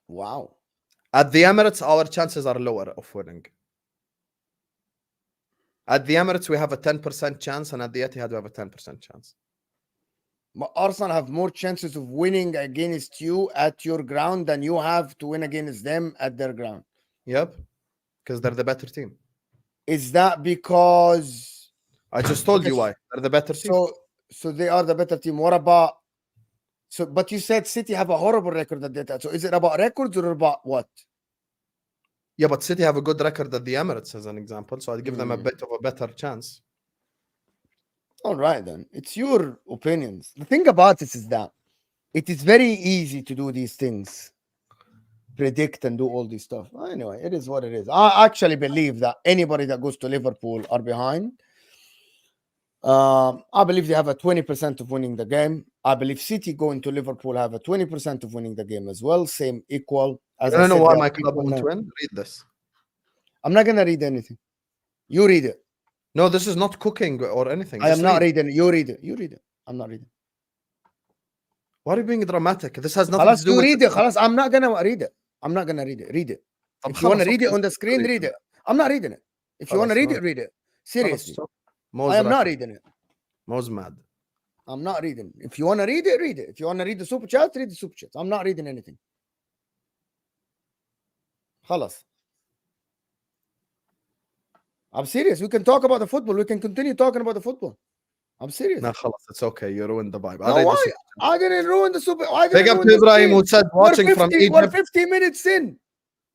Wow. At the Emirates, our chances are lower of winning. At the Emirates, we have a 10% chance, and at the Etihad, we have a 10% chance. But Arsenal have more chances of winning against you at your ground than you have to win against them at their ground. Yep, because they're the better team. Is that because... I just told you why. They're the better team. So they are the better team. What about... So, but you said City have a horrible record at that. So is it about records or about what? Yeah, but City have a good record at the Emirates, as an example. So I'd give them a bit of a better chance. All right, then. It's your opinions. The thing about this is that it is very easy to do these things, predict and do all this stuff. Anyway, it is what it is. I actually believe that anybody that goes to Liverpool are behind. I believe they have a 20% of winning the game. I believe City going to Liverpool have a 20% of winning the game as well. Same, equal. As I don't know why my club won't win. Read this. I'm not going to read anything. You read it. No, this is not cooking or anything. I am not reading it. You read it. You read it. I'm not reading. Why are you being dramatic? This has nothing to do with... You read it. I'm not going to read it. I'm not going to read it. Read it. If you want to read it on the screen, read it. I'm not reading it. If you want to read it, read it. Seriously. I am not reading it. Mo's mad. I'm not reading. If you want to read it, read it. If you want to read the super chat, read the super chat. I'm not reading anything. خلاص. I'm serious. We can talk about the football. We can continue talking about the football. I'm serious. No, خلاص, it's okay. You ruined the vibe. No, why? I didn't ruin the super. I Big didn't up ruin to the Ibrahim stream. who said We're watching from 50. We're Egypt. 50 minutes in.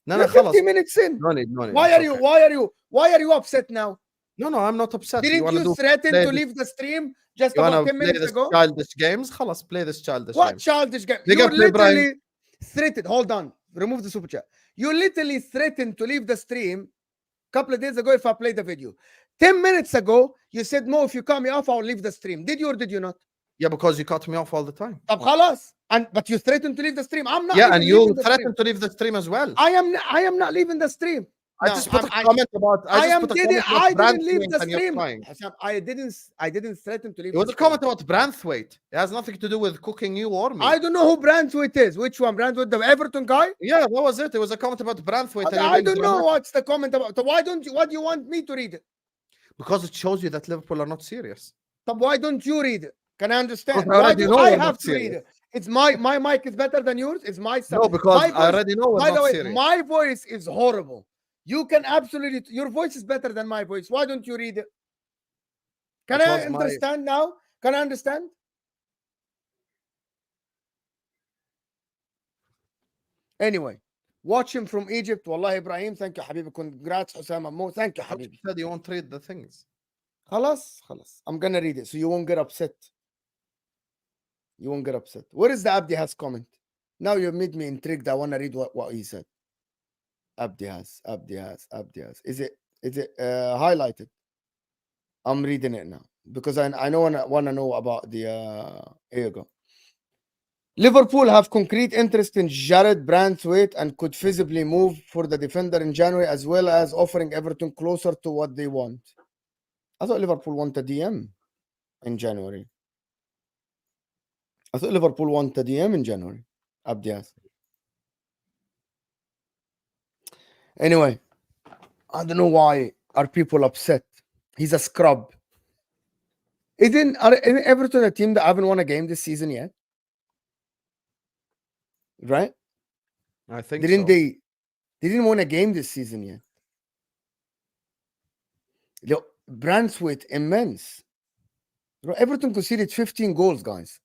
No, We're 50 minutes in. No need. Why it's are you? okay. Why are you upset now? No, I'm not upset. Didn't you threaten to leave the stream just You about wanna 10 play minutes this ago? childish games? خلاص, play this childish What game. childish game? Big You up to Ibrahim. literally threatened. Hold on. Remove the super chat. You literally threatened to leave the stream a couple of days ago if I play the video. 10 minutes ago, you said, Mo, if you cut me off, I'll leave the stream. Did you or did you not? Yeah, because you cut me off all the time. طب خلاص. But you threatened to leave the stream. I'm not. Yeah, and you threatened threatened to leave the stream as well. I am not leaving the stream. I just put a comment about. I didn't leave the stream. I didn't threaten to leave. It was a comment about Branthwaite. It has nothing to do with cooking you or me. I don't know who Branthwaite is. Which one? Branthwaite, the Everton guy? Yeah, that was it. It was a comment about Branthwaite. I don't know what's the comment about. So why do you want me to read it? Because it shows you that Liverpool are not serious. So why don't you read it? Can I understand? Why do I have to read it? It's my mic is better than yours. It's my sound. No, because I already know. By the way, my voice is horrible. You can absolutely. Your voice is better than my voice. Why don't you read it? Can I understand now? Can I understand? Anyway, watch him from Egypt. Wallahi, Ibrahim. Thank you, Habibi. Congrats, Husam Mo. Thank you, Habibi. You said you won't read the things. خلاص. I'm gonna read it so you won't get upset. You won't get upset. Where is the Abdi has comment? Now you made me intrigued. I want to read what he said. Abdi has. Is it highlighted? I'm reading it now because I want to know about the. Here you go. Liverpool have concrete interest in Jared Branthwaite and could feasibly move for the defender in January, as well as offering Everton closer to what they want. I thought Liverpool want a DM in January. I thought Liverpool want a DM in January. Abdias. Anyway, I don't know why are people upset. He's a scrub. Isn't Everton a team that haven't won a game this season yet? Right? I think they didn't win a game this season yet. Branthwaite immense. Everton conceded 15 goals, guys.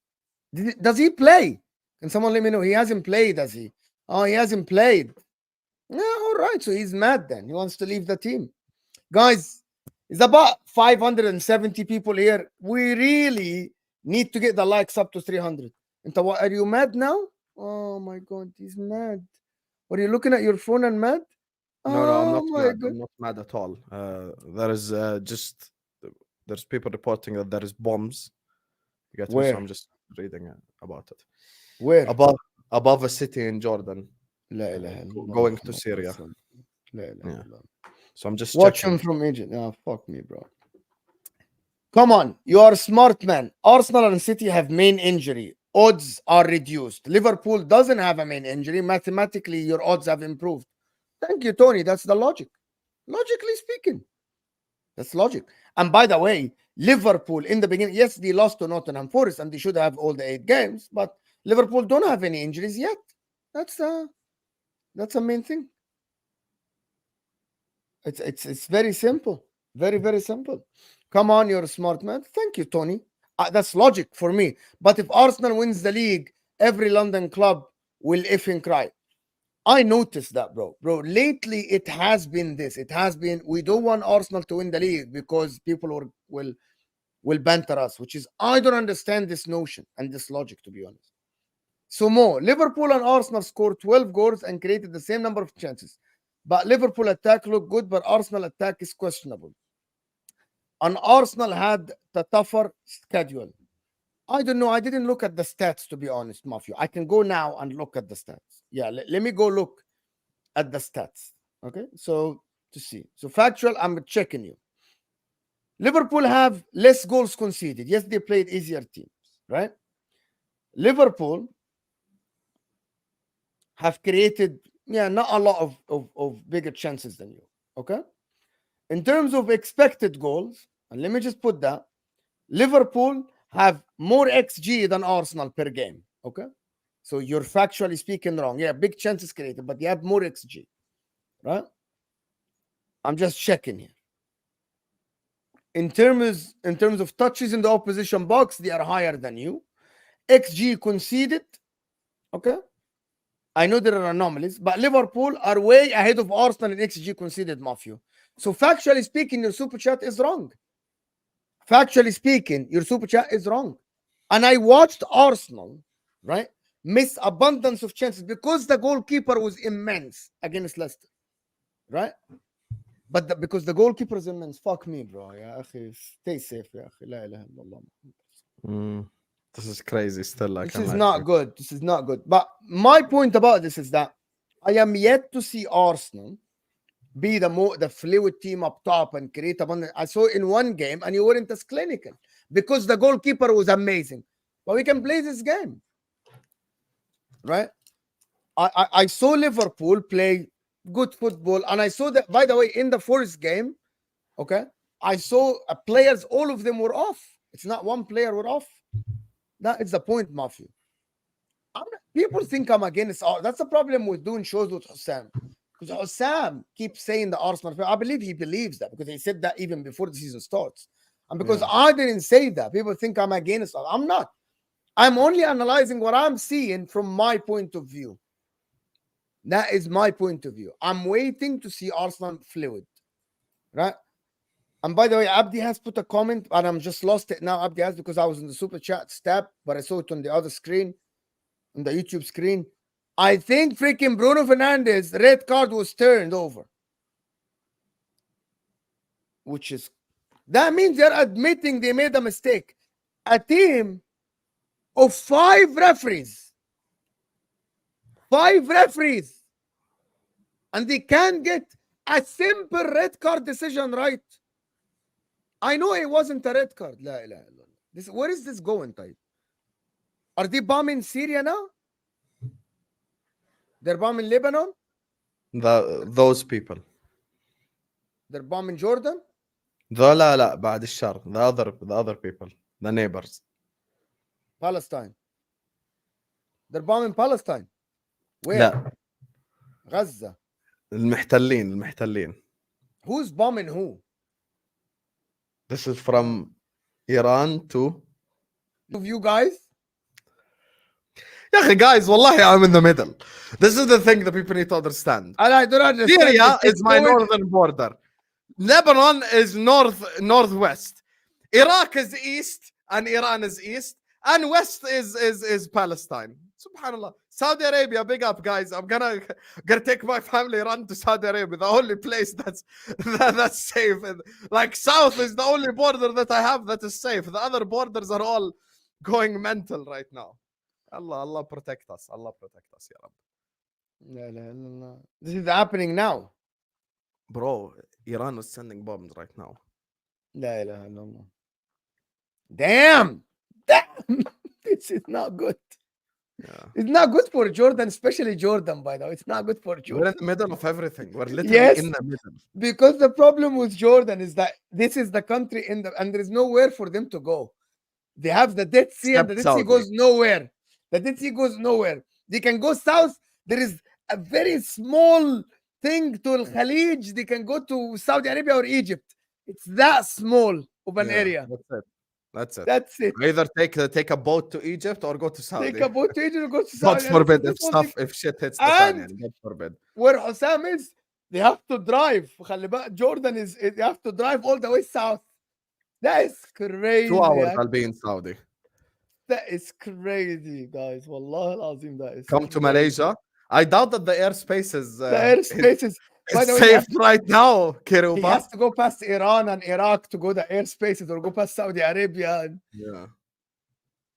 Does he play? Can someone let me know? He hasn't played, does he? Oh, he hasn't played. Yeah, all right. So he's mad then. He wants to leave the team. Guys, it's about 570 people here. We really need to get the likes up to 300. Are you mad now? Oh my God, he's mad. Are you looking at your phone and mad? No, I'm not mad. I'm not mad at all. There is there's people reporting that there is bombs. You get me? So I'm just reading about it. Where? Above a city in Jordan. Going to Syria. Yeah. So I'm just watch him from Egypt. Oh, fuck me, bro. Come on, you are a smart man. Arsenal and City have main injury. Odds are reduced. Liverpool doesn't have a main injury. Mathematically, your odds have improved. Thank you, Tony. That's the logic. Logically speaking, that's logic. And by the way, Liverpool in the beginning, yes, they lost to Nottingham Forest and they should have all the 8 games, but Liverpool don't have any injuries yet. That's the main thing. It's very simple. Very, very simple. Come on, you're a smart man. Thank you, Tony. That's logic for me. But if Arsenal wins the league, every London club will effing cry. I noticed that, bro. Lately, it has been this. It has been, we don't want Arsenal to win the league because people will banter us, which is, I don't understand this notion and this logic, to be honest. So Mo, Liverpool and Arsenal scored 12 goals and created the same number of chances. But Liverpool attack looked good, but Arsenal attack is questionable. And Arsenal had the tougher schedule. I don't know. I didn't look at the stats, to be honest, Mafia. I can go now and look at the stats. Yeah, let me go look at the stats. Okay, so to see. So factual, I'm checking you. Liverpool have less goals conceded. Yes, they played easier teams, right? Liverpool have created, not a lot of bigger chances than you. Okay? In terms of expected goals, and let me just put that, Liverpool have more XG than Arsenal per game. Okay? So you're factually speaking wrong. Yeah, big chances created, but you have more XG. Right? I'm just checking here. In terms of touches in the opposition box, they are higher than you. XG conceded. Okay. I know there are anomalies, but Liverpool are way ahead of Arsenal in XG conceded, Mafia. So factually speaking, your super chat is wrong. Factually speaking, your super chat is wrong. And I watched Arsenal, right, miss abundance of chances because the goalkeeper was immense against Leicester, right? But because the goalkeeper is immense, fuck me, bro. Yeah, akhi, stay safe, yeah. Akhi. La ilaha illallah. This is crazy still. This is not good. This is not good. But my point about this is that I am yet to see Arsenal be the fluid team up top and create abundance. I saw in one game and you weren't as clinical because the goalkeeper was amazing. But we can play this game, right? I saw Liverpool play good football, and I saw that, by the way, in the first game, okay, I saw players, all of them were off. It's not one player were off. That is the point, Matthew. People think I'm against. That's the problem with doing shows with Husam. Because Husam keeps saying the Arsenal. I believe he believes that because he said that even before the season starts. And because I didn't say that, people think I'm against. I'm not. I'm only analyzing what I'm seeing from my point of view. That is my point of view. I'm waiting to see Arsenal fluid, right? And by the way, Abdi has put a comment, and I'm just lost it now. Abdi has, because I was in the super chat tab, but I saw it on the other screen, on the YouTube screen. I think freaking Bruno Fernandes' red card was turned over, which is, that means they're admitting they made a mistake. A team of 5 referees, and they can't get a simple red card decision right. I know it wasn't a red card. La ilaha illallah. Where is this going, type? Are they bombing Syria now? They're bombing Lebanon? Those people. They're bombing Jordan? لا بعد الشر. The other people. The neighbors. Palestine. They're bombing Palestine. Where? لا. Gaza. المحتلين. Who's bombing who? This is from Iran to you guys? Yeah, guys, wallahi, I'm in the middle. This is the thing that people need to understand. And I don't understand. Syria is my northern border. Lebanon is northwest. Iraq is east, and Iran is east, and west is Palestine. Subhanallah. Saudi Arabia, big up, guys. I'm gonna take my family run to Saudi Arabia, the only place that's safe. Like south is the only border that I have that is safe. The other borders are all going mental right now. Allah protect us. Allah protect us, ya Rab. This is happening now. Bro, Iran is sending bombs right now. La ilaha illallah. Damn. This is not good. Yeah. It's not good for Jordan, especially Jordan, by the way. It's not good for Jordan. We're in the middle of everything. We're literally in the middle. Because the problem with Jordan is that this is the country and there is nowhere for them to go. They have the Dead Sea, and the Dead Sea goes nowhere. The Dead Sea goes nowhere. They can go south. There is a very small thing to Al Khalij. They can go to Saudi Arabia or Egypt. It's that small of an area. That's it. Either take a boat to Egypt or go to Saudi. Take a boat to Egypt or go to Saudi. God forbid if shit hits the fan. God forbid. Where Husam is, they have to drive. Jordan is, they have to drive all the way south. That is crazy. 2 hours I'll be in Saudi. That is crazy, guys. Wallah al-Azim, that is Come to Malaysia. I doubt that the airspace is safe right now, Kiruba. He has to go past Iran and Iraq to go the airspaces, or go past Saudi Arabia. Yeah.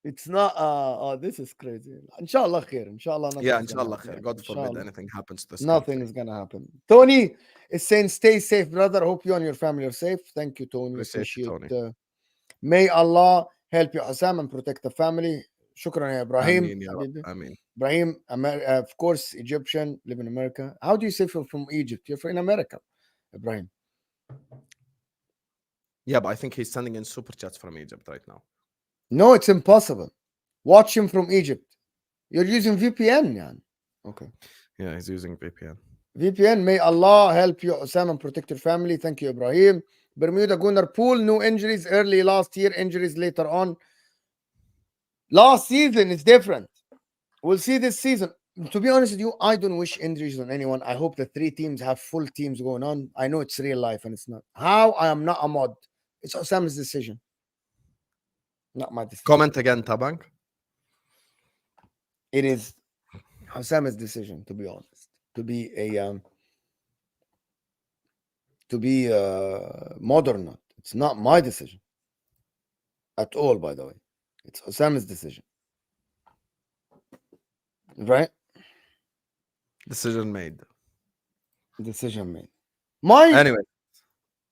It's not this is crazy. Inshallah khair. Inshallah. Yeah, inshallah khair. God forbid anything happens to this. Nothing is gonna happen. Tony is saying, stay safe, brother. Hope you and your family are safe. Thank you, Tony. Appreciate Tony. May Allah help you, Husam, and protect the family. Shukran, ya Ibrahim. Ameen. Ibrahim, of course, Egyptian, live in America. How do you say from Egypt? You're in America, Ibrahim. Yeah, but I think he's sending in super chats from Egypt right now. No, it's impossible. Watch him from Egypt. You're using VPN, man. Okay. Yeah, he's using VPN. VPN. May Allah help you, Husam, and protect your family. Thank you, Ibrahim. Bermuda Gunnar Pool, no injuries early last year, injuries later on. Last season is different. We'll see this season. To be honest with you, I don't wish injuries on anyone. I hope the 3 teams have full teams going on. I know it's real life and it's not. How? I am not a mod. It's Husam's decision. Not my decision. Comment again, Tabang. It is Husam's decision, to be honest. To be a mod or not. It's not my decision. At all, by the way. It's Husam's decision. Right? Decision made. Decision made.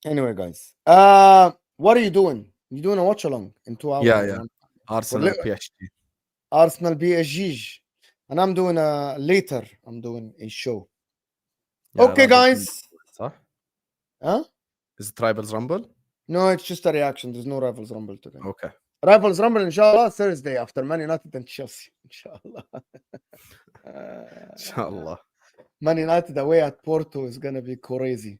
Anyway, guys. What are you doing? You doing a watch along in 2 hours? Yeah. Arsenal PSG. Arsenal PSG. And I'm doing later. I'm doing a show. Yeah, okay, guys. Huh? Is it Rivals Rumble? No, it's just a reaction. There's no Rivals Rumble today. Okay. Rivals Rumble, inshallah, Thursday after Man United and Chelsea. Inshallah. Inshallah. Man United away at Porto is going to be crazy.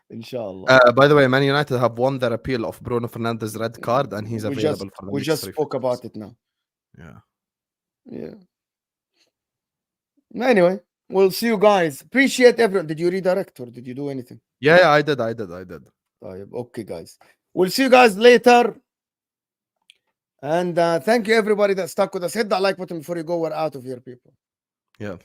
Inshallah. By the way, Man United have won their appeal of Bruno Fernandes' red card and he's available for the We just spoke about it now. Yeah. Anyway, we'll see you guys. Appreciate everyone. Did you redirect or did you do anything? Yeah, I did. Okay, guys. We'll see you guys later. And thank you, everybody that stuck with us. Hit that like button before you go. We're out of here, people. Yeah.